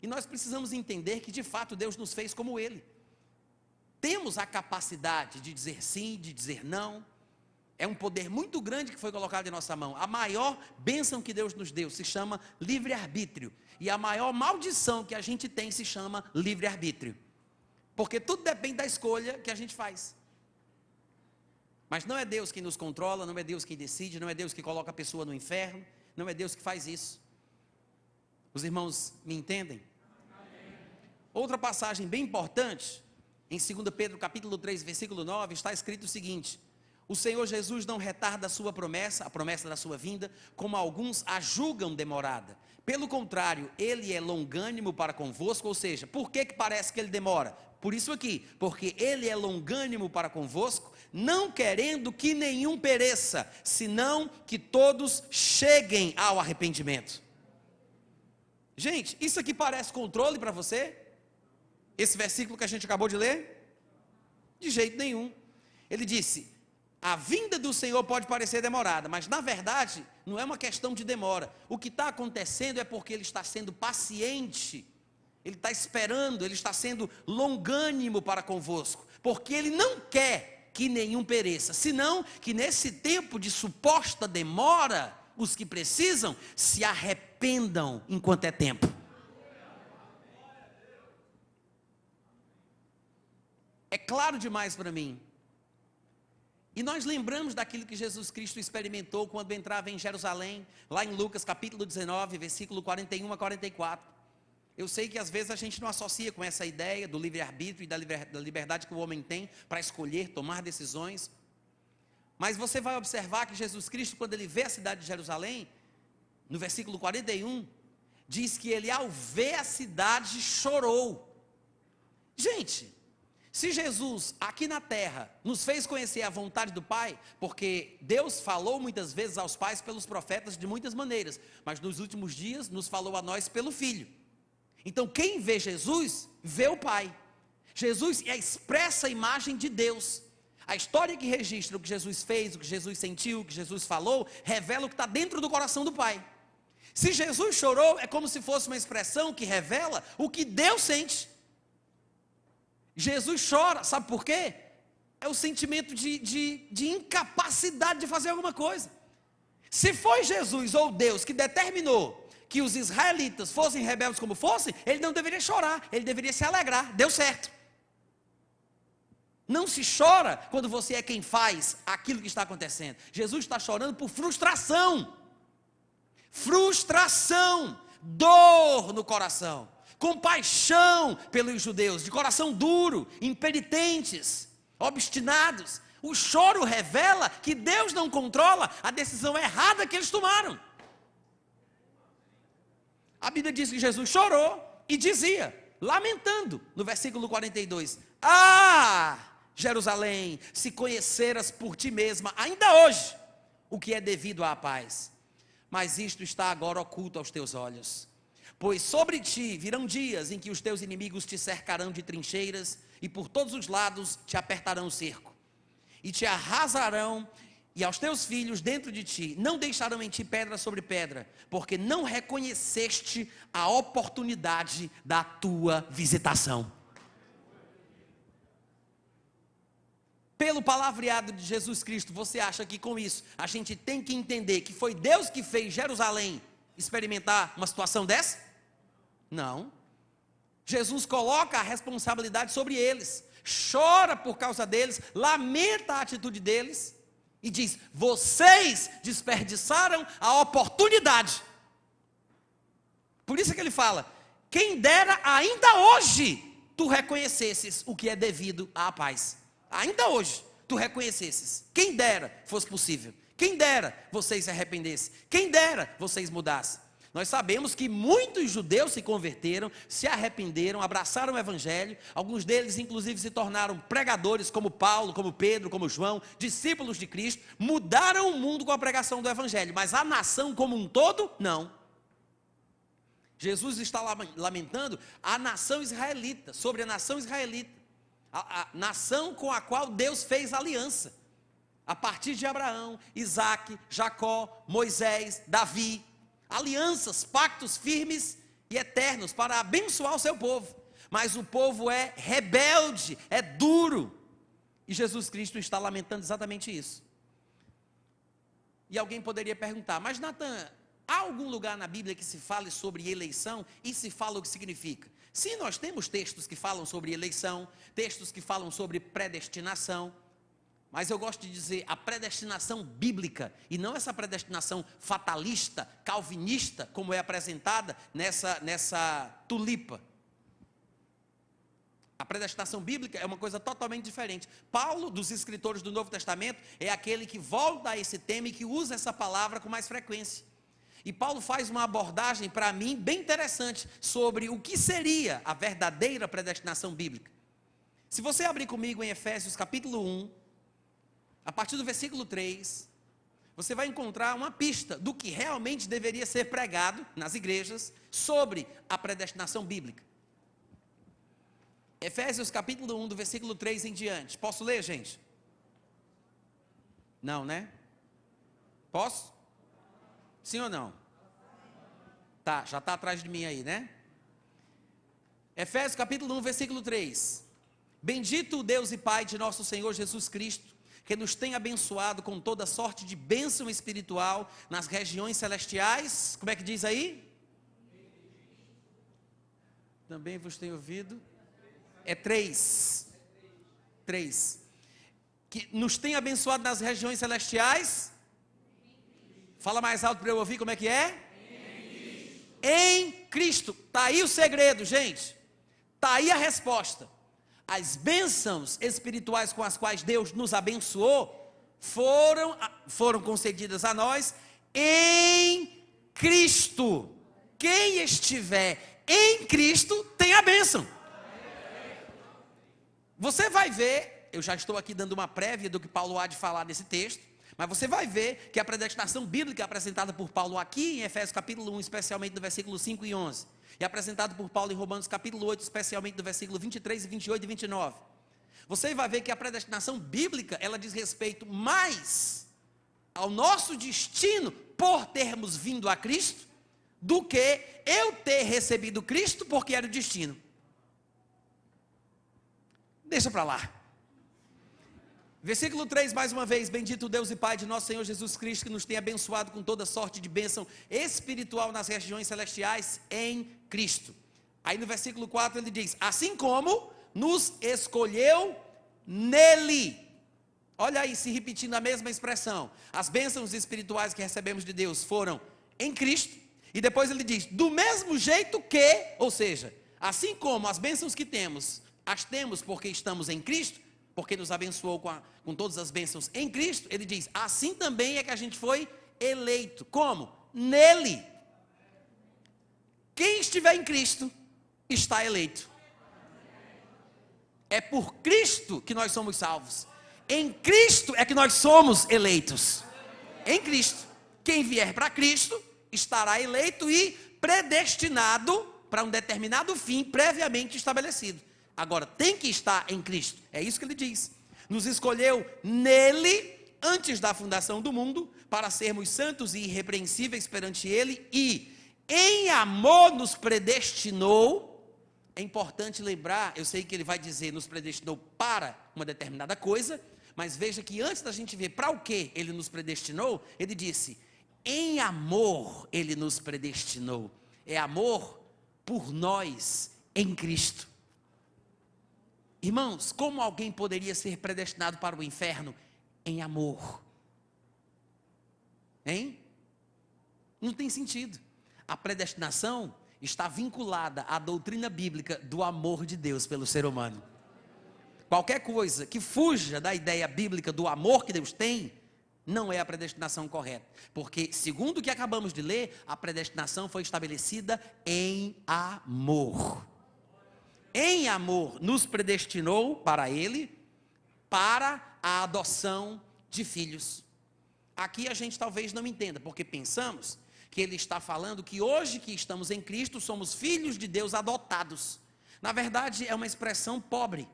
E nós precisamos entender que de fato Deus nos fez como ele. Temos a capacidade de dizer sim, de dizer não. É um poder muito grande que foi colocado em nossa mão. A maior bênção que Deus nos deu se chama livre-arbítrio. E a maior maldição que a gente tem se chama livre-arbítrio. Porque tudo depende da escolha que a gente faz. Mas não é Deus quem nos controla, não é Deus quem decide, não é Deus que coloca a pessoa no inferno, não é Deus que faz isso. Os irmãos me entendem? Amém. Outra passagem bem importante, em 2 Pedro capítulo 3, versículo 9, está escrito o seguinte: o Senhor Jesus não retarda a sua promessa, a promessa da sua vinda, como alguns a julgam demorada. Pelo contrário, ele é longânimo para convosco, ou seja, por que parece que ele demora? Por isso aqui, porque ele é longânimo para convosco, não querendo que nenhum pereça, senão que todos cheguem ao arrependimento. Gente, isso aqui parece controle para você? Esse versículo que a gente acabou de ler? De jeito nenhum. Ele disse, a vinda do Senhor pode parecer demorada, mas na verdade não é uma questão de demora. O que está acontecendo é porque ele está sendo paciente, ele está esperando, ele está sendo longânimo para convosco, porque ele não quer que nenhum pereça, senão que nesse tempo de suposta demora, os que precisam se arrependam enquanto é tempo. É claro demais para mim. E nós lembramos daquilo que Jesus Cristo experimentou quando entrava em Jerusalém, lá em Lucas capítulo 19, versículo 41 a 44. Eu sei que às vezes a gente não associa com essa ideia do livre-arbítrio e da liberdade que o homem tem para escolher, tomar decisões. Mas você vai observar que Jesus Cristo, quando ele vê a cidade de Jerusalém, no versículo 41, diz que ele ao ver a cidade chorou. Gente, se Jesus aqui na terra nos fez conhecer a vontade do Pai, porque Deus falou muitas vezes aos pais pelos profetas de muitas maneiras, mas nos últimos dias nos falou a nós pelo Filho. Então quem vê Jesus, vê o Pai. Jesus é a expressa imagem de Deus. A história que registra o que Jesus fez, o que Jesus sentiu, o que Jesus falou, revela o que está dentro do coração do Pai. Se Jesus chorou, é como se fosse uma expressão que revela o que Deus sente. Jesus chora, sabe por quê? É o sentimento de incapacidade de fazer alguma coisa. Se foi Jesus ou Deus que determinou que os israelitas fossem rebeldes como fossem, ele não deveria chorar, ele deveria se alegrar, deu certo. Não se chora quando você é quem faz aquilo que está acontecendo. Jesus está chorando por frustração. Frustração, dor no coração, compaixão pelos judeus, de coração duro, impenitentes, obstinados. O choro revela que Deus não controla a decisão errada que eles tomaram. A Bíblia diz que Jesus chorou e dizia, lamentando, no versículo 42, ah, Jerusalém, se conheceras por ti mesma, ainda hoje, o que é devido à paz. Mas isto está agora oculto aos teus olhos. Pois sobre ti virão dias em que os teus inimigos te cercarão de trincheiras e por todos os lados te apertarão o cerco. E te arrasarão, e aos teus filhos dentro de ti, não deixarão em ti pedra sobre pedra, porque não reconheceste a oportunidade da tua visitação. Pelo palavreado de Jesus Cristo, você acha que com isso, a gente tem que entender que foi Deus que fez Jerusalém experimentar uma situação dessa? Não. Jesus coloca a responsabilidade sobre eles, chora por causa deles, lamenta a atitude deles, e diz, vocês desperdiçaram a oportunidade. Por isso que ele fala, quem dera ainda hoje, tu reconhecesses o que é devido à paz. Ainda hoje, tu reconhecesses, quem dera fosse possível, quem dera vocês se arrependessem, quem dera vocês mudassem. Nós sabemos que muitos judeus se converteram, se arrependeram, abraçaram o evangelho, alguns deles inclusive se tornaram pregadores como Paulo, como Pedro, como João, discípulos de Cristo, mudaram o mundo com a pregação do evangelho, mas a nação como um todo, não. Jesus está lamentando a nação israelita, sobre a nação israelita, a nação com a qual Deus fez aliança, a partir de Abraão, Isaque, Jacó, Moisés, Davi, alianças, pactos firmes e eternos para abençoar o seu povo, mas o povo é rebelde, é duro, e Jesus Cristo está lamentando exatamente isso. E alguém poderia perguntar, mas Natan, há algum lugar na Bíblia que se fale sobre eleição e se fala o que significa? Sim, nós temos textos que falam sobre eleição, textos que falam sobre predestinação, mas eu gosto de dizer a predestinação bíblica, e não essa predestinação fatalista, calvinista, como é apresentada nessa tulipa. A predestinação bíblica é uma coisa totalmente diferente. Paulo, dos escritores do Novo Testamento, é aquele que volta a esse tema e que usa essa palavra com mais frequência. E Paulo faz uma abordagem, para mim, bem interessante, sobre o que seria a verdadeira predestinação bíblica. Se você abrir comigo em Efésios capítulo 1, a partir do versículo 3, você vai encontrar uma pista do que realmente deveria ser pregado nas igrejas sobre a predestinação bíblica. Efésios capítulo 1, do versículo 3 em diante. Posso ler, gente? Não, né? Posso? Sim ou não? Tá, já está atrás de mim aí, né? Efésios capítulo 1, versículo 3. Bendito o Deus e Pai de nosso Senhor Jesus Cristo, que nos tem abençoado com toda sorte de bênção espiritual nas regiões celestiais. Como é que diz aí? Também vos tenho ouvido. É 3. Que nos tem abençoado nas regiões celestiais. Fala mais alto para eu ouvir como é que é. Em Cristo. Está aí o segredo, gente. Está aí a resposta. As bênçãos espirituais com as quais Deus nos abençoou foram concedidas a nós em Cristo. Quem estiver em Cristo tem a bênção. Você vai ver, eu já estou aqui dando uma prévia do que Paulo há de falar nesse texto, mas você vai ver que a predestinação bíblica apresentada por Paulo aqui em Efésios capítulo 1, especialmente no versículo 5 e 11, e apresentado por Paulo em Romanos capítulo 8, especialmente no versículo 23, 28 e 29. Você vai ver que a predestinação bíblica, ela diz respeito mais ao nosso destino por termos vindo a Cristo, do que eu ter recebido Cristo porque era o destino. Deixa para lá. Versículo 3, mais uma vez: bendito Deus e Pai de nosso Senhor Jesus Cristo, que nos tem abençoado com toda sorte de bênção espiritual nas regiões celestiais em Cristo. Aí no versículo 4 ele diz: assim como nos escolheu nele. Olha aí, se repetindo a mesma expressão. As bênçãos espirituais que recebemos de Deus foram em Cristo. E depois ele diz: do mesmo jeito que, ou seja, assim como as bênçãos que temos, as temos porque estamos em Cristo, porque nos abençoou com todas as bênçãos em Cristo, ele diz: assim também é que a gente foi eleito. Como? Nele. Quem estiver em Cristo, está eleito. É por Cristo que nós somos salvos. Em Cristo é que nós somos eleitos. Em Cristo. Quem vier para Cristo estará eleito e predestinado para um determinado fim previamente estabelecido. Agora, tem que estar em Cristo. É isso que ele diz. Nos escolheu nele, antes da fundação do mundo, para sermos santos e irrepreensíveis perante ele, e em amor nos predestinou. É importante lembrar, eu sei que ele vai dizer, nos predestinou para uma determinada coisa, mas veja que antes da gente ver para o que ele nos predestinou, ele disse: em amor ele nos predestinou. É amor por nós em Cristo. Irmãos, como alguém poderia ser predestinado para o inferno? Em amor. Hein? Não tem sentido. A predestinação está vinculada à doutrina bíblica do amor de Deus pelo ser humano. Qualquer coisa que fuja da ideia bíblica do amor que Deus tem, não é a predestinação correta. Porque, segundo o que acabamos de ler, a predestinação foi estabelecida em amor. Em amor nos predestinou para ele, para a adoção de filhos. Aqui a gente talvez não entenda, porque pensamos que ele está falando que hoje que estamos em Cristo, somos filhos de Deus adotados. Na verdade, é uma expressão pobre.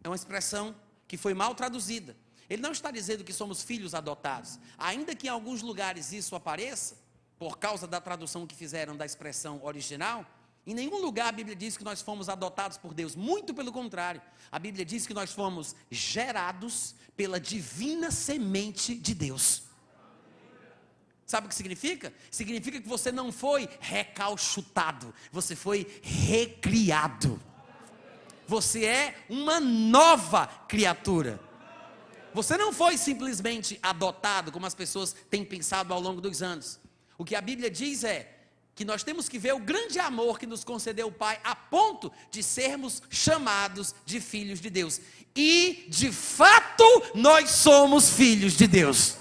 É uma expressão que foi mal traduzida. Ele não está dizendo que somos filhos adotados. Ainda que em alguns lugares isso apareça, por causa da tradução que fizeram da expressão original, em nenhum lugar a Bíblia diz que nós fomos adotados por Deus. Muito pelo contrário. A Bíblia diz que nós fomos gerados pela divina semente de Deus. Sabe o que significa? Significa que você não foi recalchutado, você foi recriado. Você é uma nova criatura. Você não foi simplesmente adotado, como as pessoas têm pensado ao longo dos anos. O que a Bíblia diz é que nós temos que ver o grande amor que nos concedeu o Pai, a ponto de sermos chamados de filhos de Deus. E, de fato, nós somos filhos de Deus.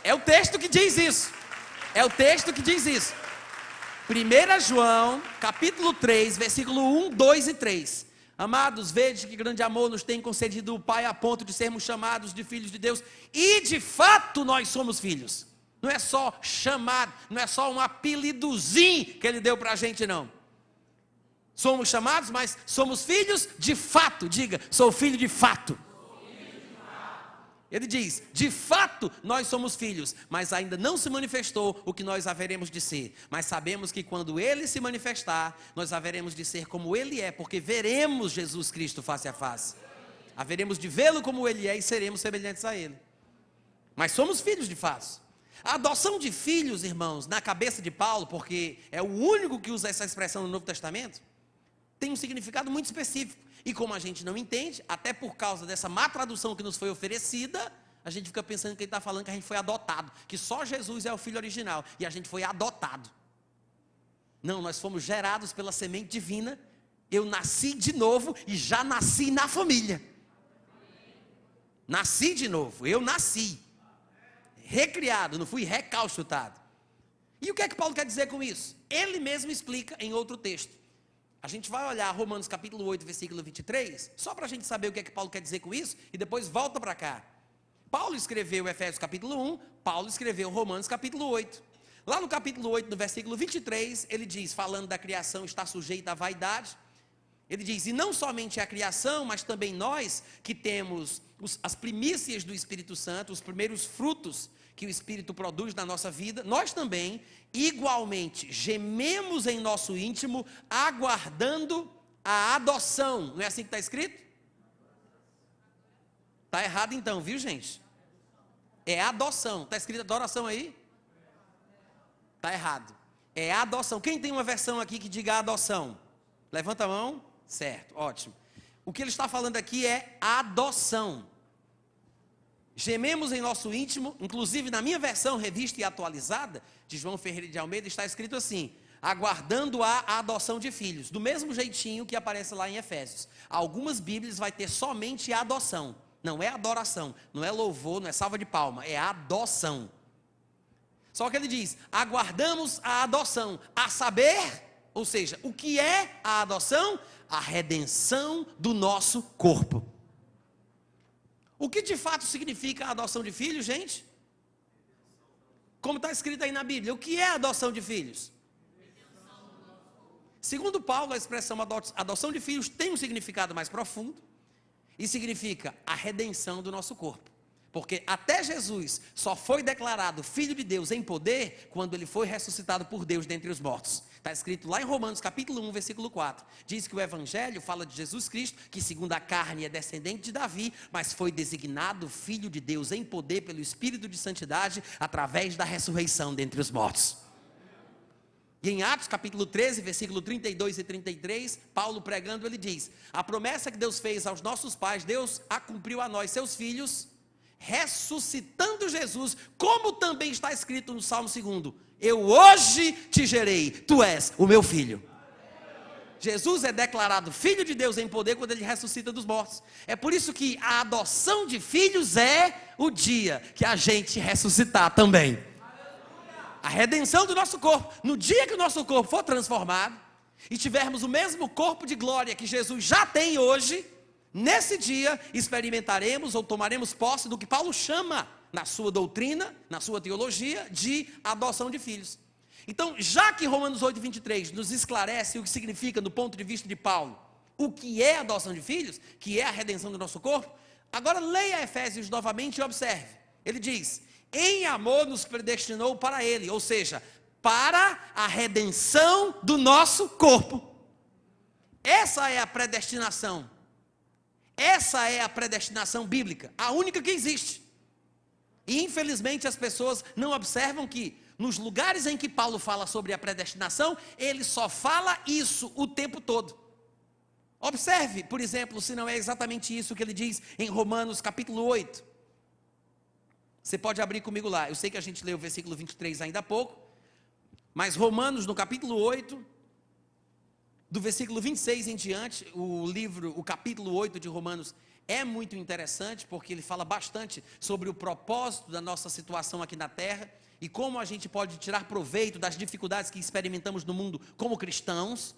É o texto que diz isso. É o texto que diz isso. 1 João, capítulo 3, versículo 1, 2 e 3. Amados, vede que grande amor nos tem concedido o Pai, a ponto de sermos chamados de filhos de Deus. E, de fato, nós somos filhos. Não é só chamado, não é só um apelidozinho que ele deu para a gente, não. Somos chamados, mas somos filhos de fato. Diga: sou filho de fato. Ele diz: de fato nós somos filhos, mas ainda não se manifestou o que nós haveremos de ser. Mas sabemos que quando ele se manifestar, nós haveremos de ser como ele é, porque veremos Jesus Cristo face a face. Haveremos de vê-lo como ele é e seremos semelhantes a ele. Mas somos filhos de fato. A adoção de filhos, irmãos, na cabeça de Paulo, porque é o único que usa essa expressão no Novo Testamento, tem um significado muito específico. E como a gente não entende, até por causa dessa má tradução que nos foi oferecida, a gente fica pensando que ele está falando que a gente foi adotado, que só Jesus é o filho original, e a gente foi adotado. Não, nós fomos gerados pela semente divina. Eu nasci de novo e já nasci na família. Nasci de novo, eu nasci. Recriado, não fui recalchutado. E o que é que Paulo quer dizer com isso? Ele mesmo explica em outro texto. A gente vai olhar Romanos capítulo 8, versículo 23, só para a gente saber o que é que Paulo quer dizer com isso, e depois volta para cá. Paulo escreveu Efésios capítulo 1, Paulo escreveu Romanos capítulo 8. Lá no capítulo 8, no versículo 23, ele diz, falando da criação está sujeita à vaidade, ele diz: e não somente a criação, mas também nós que temos as primícias do Espírito Santo, os primeiros frutos que o Espírito produz na nossa vida, nós também, igualmente, gememos em nosso íntimo, aguardando a adoção. Não é assim que está escrito? Está errado então, viu, gente? É adoção. Está escrito adoração aí? Está errado. É adoção. Quem tem uma versão aqui que diga adoção? Levanta a mão. Certo, ótimo. O que ele está falando aqui é adoção. Gememos em nosso íntimo, inclusive na minha versão revista e atualizada, de João Ferreira de Almeida, está escrito assim: aguardando a adoção de filhos, do mesmo jeitinho que aparece lá em Efésios. Algumas Bíblias vai ter somente a adoção, não é adoração, não é louvor, não é salva de palma, é adoção. Só que ele diz, aguardamos a adoção, a saber, ou seja, o que é a adoção? A redenção do nosso corpo. O que de fato significa a adoção de filhos, gente? Como está escrito aí na Bíblia, o que é a adoção de filhos? Segundo Paulo, a expressão adoção de filhos tem um significado mais profundo e significa a redenção do nosso corpo. Porque até Jesus só foi declarado Filho de Deus em poder quando ele foi ressuscitado por Deus dentre os mortos. Está escrito lá em Romanos capítulo 1, versículo 4. Diz que o Evangelho fala de Jesus Cristo, que segundo a carne é descendente de Davi, mas foi designado Filho de Deus em poder pelo Espírito de Santidade, através da ressurreição dentre os mortos. E em Atos capítulo 13, versículo 32 e 33, Paulo pregando, ele diz, a promessa que Deus fez aos nossos pais, Deus a cumpriu a nós, seus filhos, ressuscitando Jesus, como também está escrito no Salmo 2, eu hoje te gerei, tu és o meu filho. Jesus é declarado Filho de Deus em poder quando ele ressuscita dos mortos. É por isso que a adoção de filhos é o dia que a gente ressuscitar também. A redenção do nosso corpo, no dia que o nosso corpo for transformado, e tivermos o mesmo corpo de glória que Jesus já tem hoje, nesse dia experimentaremos ou tomaremos posse do que Paulo chama, na sua doutrina, na sua teologia, de adoção de filhos. Então, já que Romanos 8, 23 nos esclarece o que significa, do ponto de vista de Paulo, o que é adoção de filhos, que é a redenção do nosso corpo, agora leia Efésios novamente e observe. Ele diz, em amor nos predestinou para ele, ou seja, para a redenção do nosso corpo. Essa é a predestinação. Essa é a predestinação bíblica, a única que existe. E infelizmente as pessoas não observam que nos lugares em que Paulo fala sobre a predestinação, ele só fala isso o tempo todo. Observe, por exemplo, se não é exatamente isso que ele diz em Romanos capítulo 8. Você pode abrir comigo lá, eu sei que a gente leu o versículo 23 ainda há pouco, mas Romanos no capítulo 8, do versículo 26 em diante, o capítulo 8 de Romanos é muito interessante, porque ele fala bastante sobre o propósito da nossa situação aqui na terra, e como a gente pode tirar proveito das dificuldades que experimentamos no mundo como cristãos,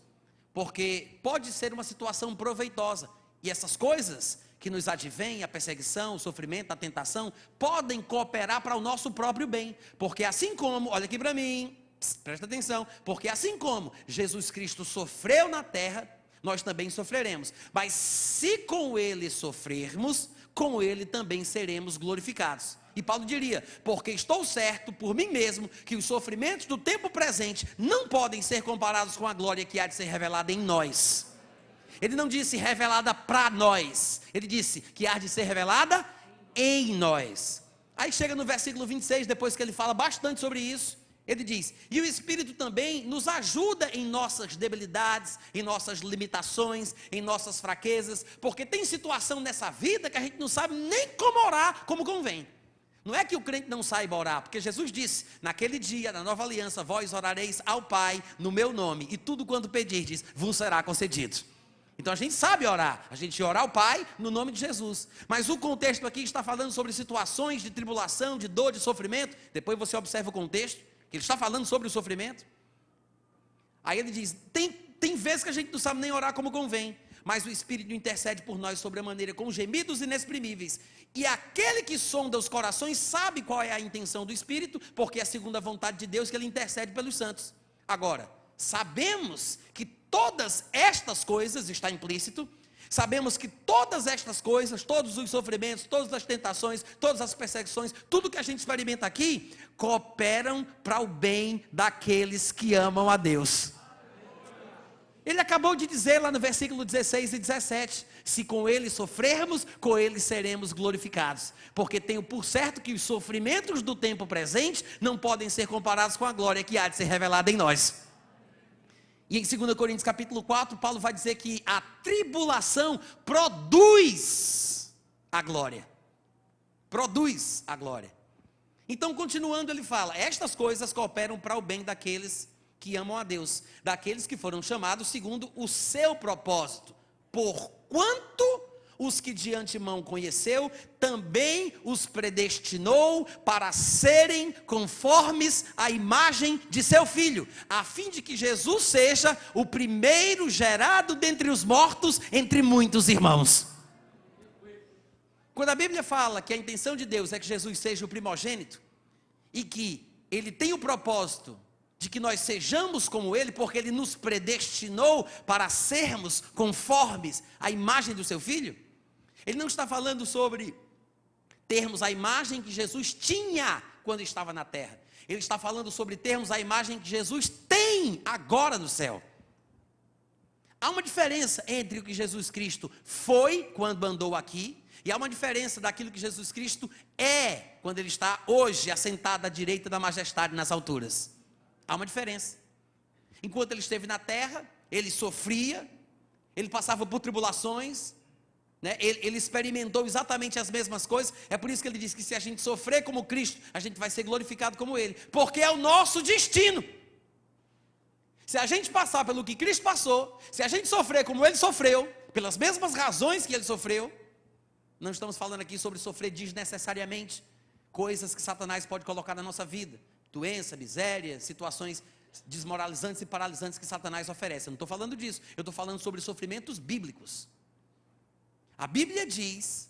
porque pode ser uma situação proveitosa, e essas coisas que nos advêm, a perseguição, o sofrimento, a tentação, podem cooperar para o nosso próprio bem, porque assim como, olha aqui para mim, presta atenção, porque assim como Jesus Cristo sofreu na terra, nós também sofreremos, mas se com ele sofrermos, com ele também seremos glorificados. E Paulo diria, porque estou certo por mim mesmo, que os sofrimentos do tempo presente não podem ser comparados com a glória que há de ser revelada em nós. Ele não disse revelada para nós, ele disse que há de ser revelada em nós. Aí chega no versículo 26, depois que ele fala bastante sobre isso, ele diz, e o Espírito também nos ajuda em nossas debilidades, em nossas limitações, em nossas fraquezas, porque tem situação nessa vida que a gente não sabe nem como orar como convém. Não é que o crente não saiba orar, porque Jesus disse, naquele dia, na nova aliança, vós orareis ao Pai no meu nome, e tudo quanto pedirdes vos será concedido. Então a gente sabe orar, a gente ora ao Pai no nome de Jesus, mas o contexto aqui está falando sobre situações de tribulação, de dor, de sofrimento. Depois você observa o contexto, que ele está falando sobre o sofrimento. Aí ele diz, tem vezes que a gente não sabe nem orar como convém, mas o Espírito intercede por nós sobre a maneira com gemidos inexprimíveis, e aquele que sonda os corações sabe qual é a intenção do Espírito, porque é segundo a vontade de Deus que ele intercede pelos santos. Agora, sabemos que todas estas coisas, está implícito, sabemos que todas estas coisas, todos os sofrimentos, todas as tentações, todas as perseguições, tudo que a gente experimenta aqui, cooperam para o bem daqueles que amam a Deus. Ele acabou de dizer lá no versículo 16 e 17, se com ele sofrermos, com ele seremos glorificados, porque tenho por certo que os sofrimentos do tempo presente não podem ser comparados com a glória que há de ser revelada em nós. E em 2 Coríntios capítulo 4, Paulo vai dizer que a tribulação produz a glória. Produz a glória. Então, continuando, ele fala, estas coisas cooperam para o bem daqueles que amam a Deus, daqueles que foram chamados segundo o seu propósito. Porquanto os que de antemão conheceu, também os predestinou para serem conformes à imagem de seu Filho, a fim de que Jesus seja o primeiro gerado dentre os mortos, entre muitos irmãos. Quando a Bíblia fala que a intenção de Deus é que Jesus seja o primogênito, e que Ele tem o propósito de que nós sejamos como Ele, porque Ele nos predestinou para sermos conformes à imagem do Seu Filho, Ele não está falando sobre termos a imagem que Jesus tinha quando estava na terra. Ele está falando sobre termos a imagem que Jesus tem agora no céu. Há uma diferença entre o que Jesus Cristo foi quando andou aqui, e há uma diferença daquilo que Jesus Cristo é, quando Ele está hoje assentado à direita da majestade nas alturas. Há uma diferença. Enquanto Ele esteve na terra, Ele sofria, Ele passava por tribulações, né? Ele experimentou exatamente as mesmas coisas. É por isso que Ele diz que se a gente sofrer como Cristo, a gente vai ser glorificado como Ele, porque é o nosso destino. Se a gente passar pelo que Cristo passou, se a gente sofrer como Ele sofreu, pelas mesmas razões que Ele sofreu, não estamos falando aqui sobre sofrer desnecessariamente, coisas que Satanás pode colocar na nossa vida, doença, miséria, situações desmoralizantes e paralisantes que Satanás oferece. Eu não estou falando disso, eu estou falando sobre sofrimentos bíblicos. A Bíblia diz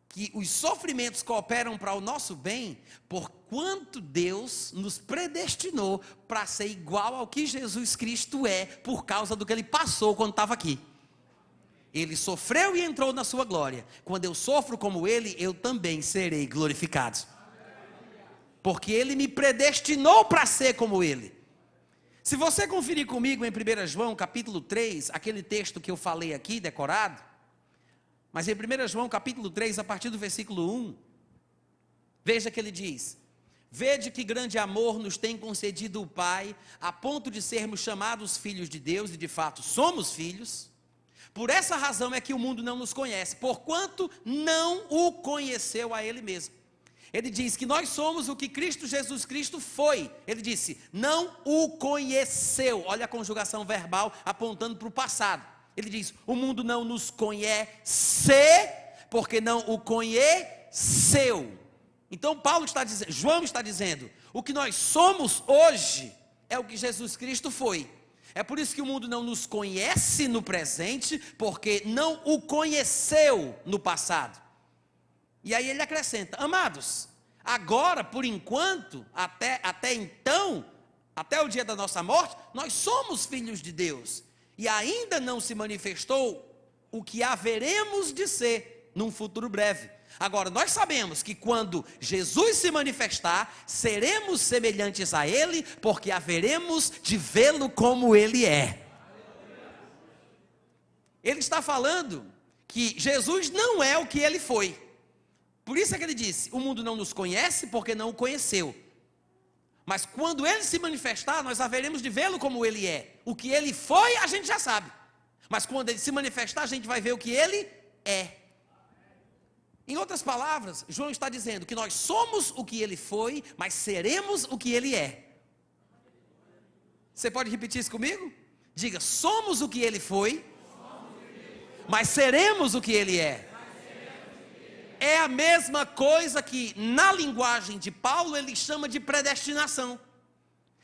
que os sofrimentos cooperam para o nosso bem, porquanto Deus nos predestinou para ser igual ao que Jesus Cristo é, por causa do que Ele passou quando estava aqui. Ele sofreu e entrou na sua glória. Quando eu sofro como Ele, eu também serei glorificado, porque Ele me predestinou para ser como Ele. Se você conferir comigo em 1 João capítulo 3, aquele texto que eu falei aqui, decorado, mas em 1 João capítulo 3, a partir do versículo 1, veja que ele diz: vede que grande amor nos tem concedido o Pai, a ponto de sermos chamados filhos de Deus, e de fato somos filhos. Por essa razão é que o mundo não nos conhece, porquanto não o conheceu a Ele mesmo. Ele diz que nós somos o que Cristo Jesus Cristo foi. Ele disse, não o conheceu. Olha a conjugação verbal apontando para o passado. Ele diz, o mundo não nos conhece, porque não o conheceu. Então Paulo está dizendo, João está dizendo, o que nós somos hoje é o que Jesus Cristo foi. É por isso que o mundo não nos conhece no presente, porque não o conheceu no passado. E aí ele acrescenta, amados, agora, por enquanto, até então, até o dia da nossa morte, nós somos filhos de Deus. E ainda não se manifestou o que haveremos de ser num futuro breve. Agora, nós sabemos que quando Jesus se manifestar, seremos semelhantes a Ele, porque haveremos de vê-lo como Ele é. Ele está falando que Jesus não é o que Ele foi. Por isso é que ele disse, o mundo não nos conhece porque não o conheceu. Mas quando Ele se manifestar, nós haveremos de vê-lo como Ele é. O que Ele foi, a gente já sabe. Mas quando Ele se manifestar, a gente vai ver o que Ele é. Em outras palavras, João está dizendo que nós somos o que Ele foi, mas seremos o que Ele é. Você pode repetir isso comigo? Diga, somos o que Ele foi, mas seremos o que Ele é. É a mesma coisa que na linguagem de Paulo ele chama de predestinação.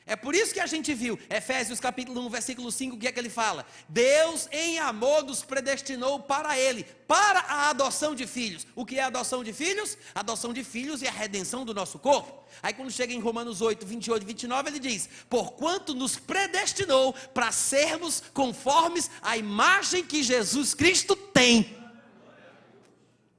É por isso que a gente viu, Efésios capítulo 1, versículo 5, o que é que ele fala? Deus em amor nos predestinou para Ele, para a adoção de filhos. O que é a adoção de filhos? A adoção de filhos é a redenção do nosso corpo. Aí quando chega em Romanos 8, 28 e 29, ele diz, porquanto nos predestinou para sermos conformes à imagem que Jesus Cristo tem.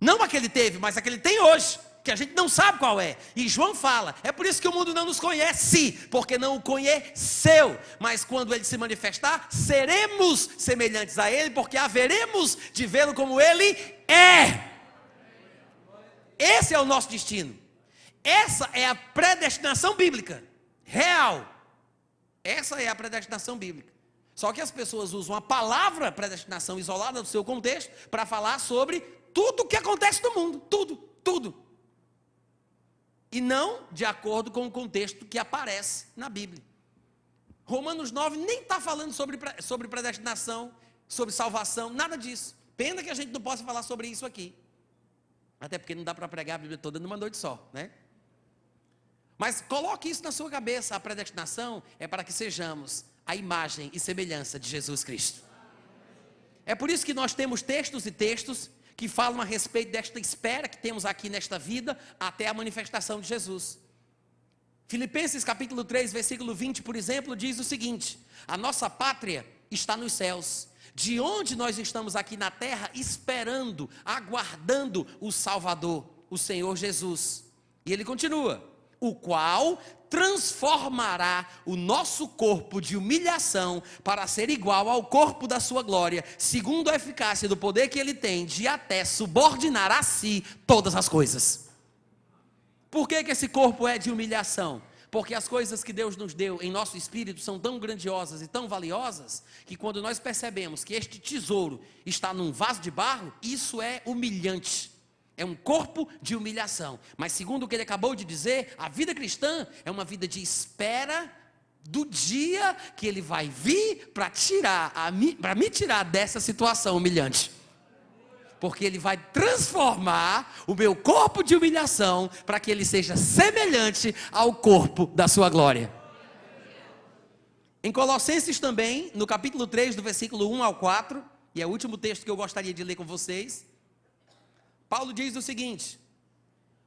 Não a que Ele teve, mas a que Ele tem hoje. que a gente não sabe qual é. E João fala, é por isso que o mundo não nos conhece, porque não o conheceu. Mas quando ele se manifestar, seremos semelhantes a ele, porque haveremos de vê-lo como ele é. Esse é o nosso destino. Essa é a predestinação bíblica, real. Essa é a predestinação bíblica. Só que as pessoas usam a palavra predestinação isolada do seu contexto para falar sobre tudo o que acontece no mundo, tudo. E não de acordo com o contexto que aparece na Bíblia. Romanos 9 nem está falando sobre predestinação, sobre salvação, nada disso. Pena que a gente não possa falar sobre isso aqui. Até porque não dá para pregar a Bíblia toda numa noite só, né? Mas coloque isso na sua cabeça, a predestinação é para que sejamos a imagem e semelhança de Jesus Cristo. É por isso que nós temos textos e textos que falam a respeito desta espera que temos aqui nesta vida até a manifestação de Jesus. Filipenses capítulo 3, versículo 20, por exemplo, diz o seguinte: a nossa pátria está nos céus, de onde nós estamos aqui na terra esperando, aguardando o Salvador, o Senhor Jesus. E ele continua: o qual transformará o nosso corpo de humilhação para ser igual ao corpo da sua glória, segundo a eficácia do poder que ele tem de até subordinar a si todas as coisas. Por que esse corpo é de humilhação? Porque as coisas que Deus nos deu em nosso espírito são tão grandiosas e tão valiosas, que quando nós percebemos que este tesouro está num vaso de barro, isso é humilhante. É um corpo de humilhação. Mas segundo o que ele acabou de dizer, a vida cristã é uma vida de espera do dia que ele vai vir para me tirar dessa situação humilhante. Porque ele vai transformar o meu corpo de humilhação para que ele seja semelhante ao corpo da sua glória. Em Colossenses também, no capítulo 3, do versículo 1 ao 4, e é o último texto que eu gostaria de ler com vocês, Paulo diz o seguinte: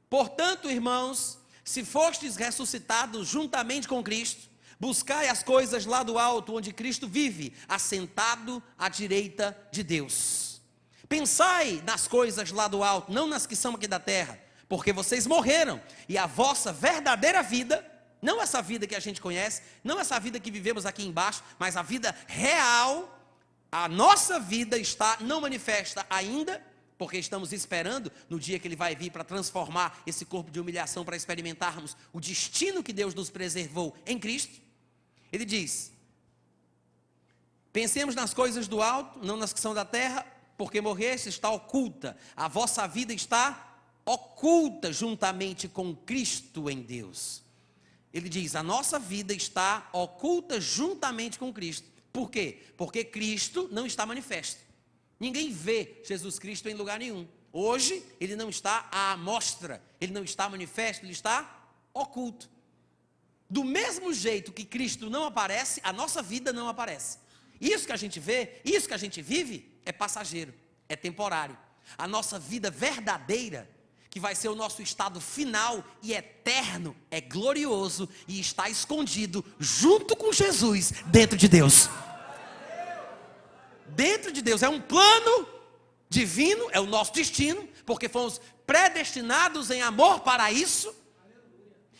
portanto, irmãos, se fostes ressuscitados juntamente com Cristo, buscai as coisas lá do alto, onde Cristo vive, assentado à direita de Deus. Pensai nas coisas lá do alto, não nas que são aqui da terra, porque vocês morreram, e a vossa verdadeira vida, não essa vida que a gente conhece, não essa vida que vivemos aqui embaixo, mas a vida real, a nossa vida está não manifesta ainda, porque estamos esperando no dia que ele vai vir para transformar esse corpo de humilhação, para experimentarmos o destino que Deus nos preservou em Cristo. Ele diz: pensemos nas coisas do alto, não nas que são da terra, porque morreste, está oculta, a vossa vida está oculta juntamente com Cristo em Deus. Ele diz: a nossa vida está oculta juntamente com Cristo. Por quê? Porque Cristo não está manifesto. Ninguém vê Jesus Cristo em lugar nenhum. Hoje, ele não está à mostra, ele não está manifesto, ele está oculto. Do mesmo jeito que Cristo não aparece, a nossa vida não aparece. Isso que a gente vê, isso que a gente vive, é passageiro, é temporário. A nossa vida verdadeira, que vai ser o nosso estado final e eterno, é glorioso e está escondido junto com Jesus dentro de Deus. Dentro de Deus, é um plano divino, é o nosso destino, porque fomos predestinados em amor para isso.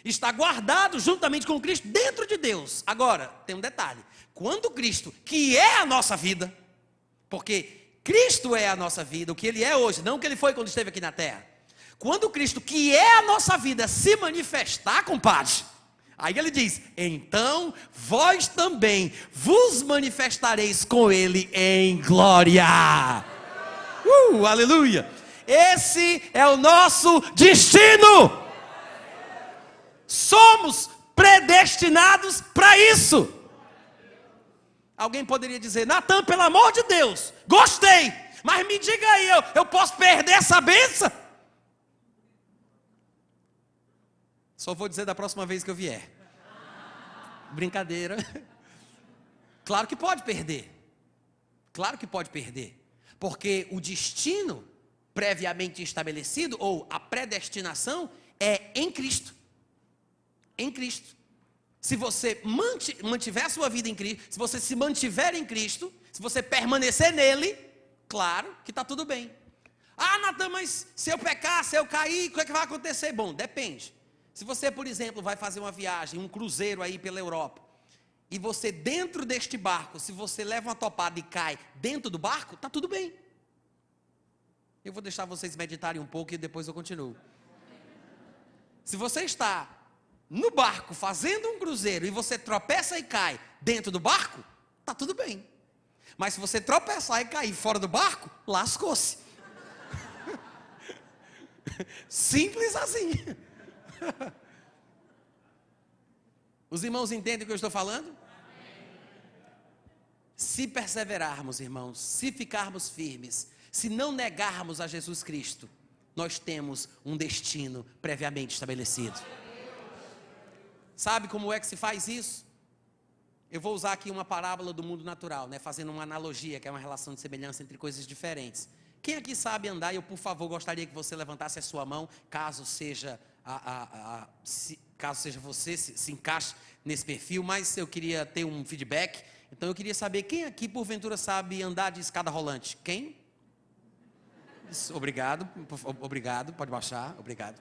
Está guardado juntamente com Cristo dentro de Deus. Agora, tem um detalhe: quando Cristo, que é a nossa vida, porque Cristo é a nossa vida, o que Ele é hoje, não o que Ele foi quando esteve aqui na terra. Quando Cristo, que é a nossa vida, se manifestar, compadre, aí ele diz: então vós também vos manifestareis com ele em glória. Aleluia! Esse é o nosso destino. Somos predestinados para isso. Alguém poderia dizer: Natan, pelo amor de Deus, gostei, mas me diga aí, eu posso perder essa bênção? Só vou dizer da próxima vez que eu vier. Brincadeira. Claro que pode perder. Claro que pode perder. Porque o destino previamente estabelecido, ou a predestinação, é em Cristo. Em Cristo. Se você mantiver a sua vida em Cristo, se você se mantiver em Cristo, se você permanecer nele, claro que está tudo bem. Ah, Natan, mas se eu pecar, se eu cair, o que é que vai acontecer? Bom, depende. Se você, por exemplo, vai fazer uma viagem, um cruzeiro aí pela Europa, e você dentro deste barco, se você leva uma topada e cai dentro do barco, está tudo bem. Eu vou deixar vocês meditarem um pouco e depois eu continuo. Se você está no barco fazendo um cruzeiro e você tropeça e cai dentro do barco, está tudo bem. Mas se você tropeçar e cair fora do barco, lascou-se. Simples assim. Os irmãos entendem o que eu estou falando? Se perseverarmos, irmãos, se ficarmos firmes, se não negarmos a Jesus Cristo, nós temos um destino previamente estabelecido. Sabe como é que se faz isso? Eu vou usar aqui uma parábola do mundo natural, né? Fazendo uma analogia, que é uma relação de semelhança entre coisas diferentes. Quem aqui sabe andar? Eu, por favor, gostaria que você levantasse a sua mão, caso seja você se encaixe nesse perfil, mas eu queria ter um feedback. Então eu queria saber, quem aqui porventura sabe andar de escada rolante? Quem? Isso, obrigado, pode baixar, obrigado.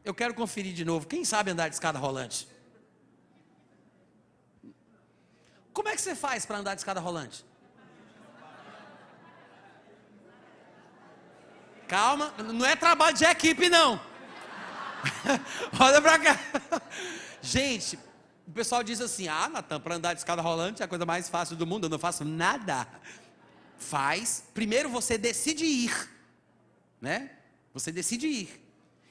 Eu quero conferir de novo, quem sabe andar de escada rolante? Como é que você faz para andar de escada rolante? Calma, não é trabalho de equipe não. Olha para cá. Gente, o pessoal diz assim, ah, Natan, para andar de escada rolante é a coisa mais fácil do mundo, eu não faço nada. Faz, primeiro você decide ir, né? Você decide ir.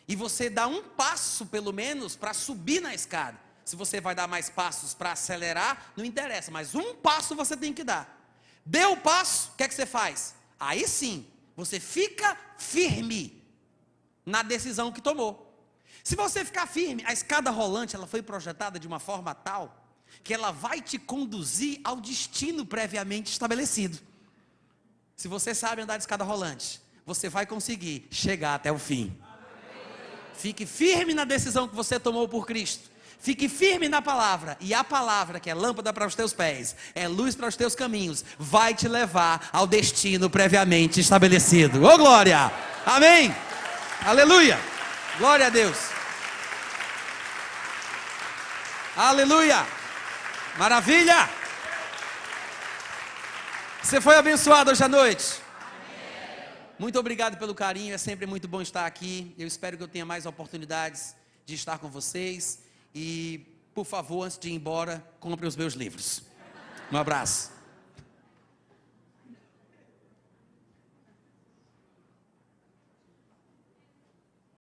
E você dá um passo pelo menos para subir na escada. Se você vai dar mais passos para acelerar, não interessa, mas um passo você tem que dar. Deu o passo, o que é que você faz? Aí sim, você fica firme na decisão que tomou. Se você ficar firme, a escada rolante, ela foi projetada de uma forma tal, que ela vai te conduzir ao destino previamente estabelecido. Se você sabe andar de escada rolante, você vai conseguir chegar até o fim. Fique firme na decisão que você tomou por Cristo. Fique firme na palavra, e a palavra, que é lâmpada para os teus pés, é luz para os teus caminhos, vai te levar ao destino previamente estabelecido. Ô glória! Amém! Aleluia! Glória a Deus! Aleluia! Maravilha! Você foi abençoado hoje à noite? Muito obrigado pelo carinho, é sempre muito bom estar aqui. Eu espero que eu tenha mais oportunidades de estar com vocês. E, por favor, antes de ir embora, compre os meus livros. Um abraço.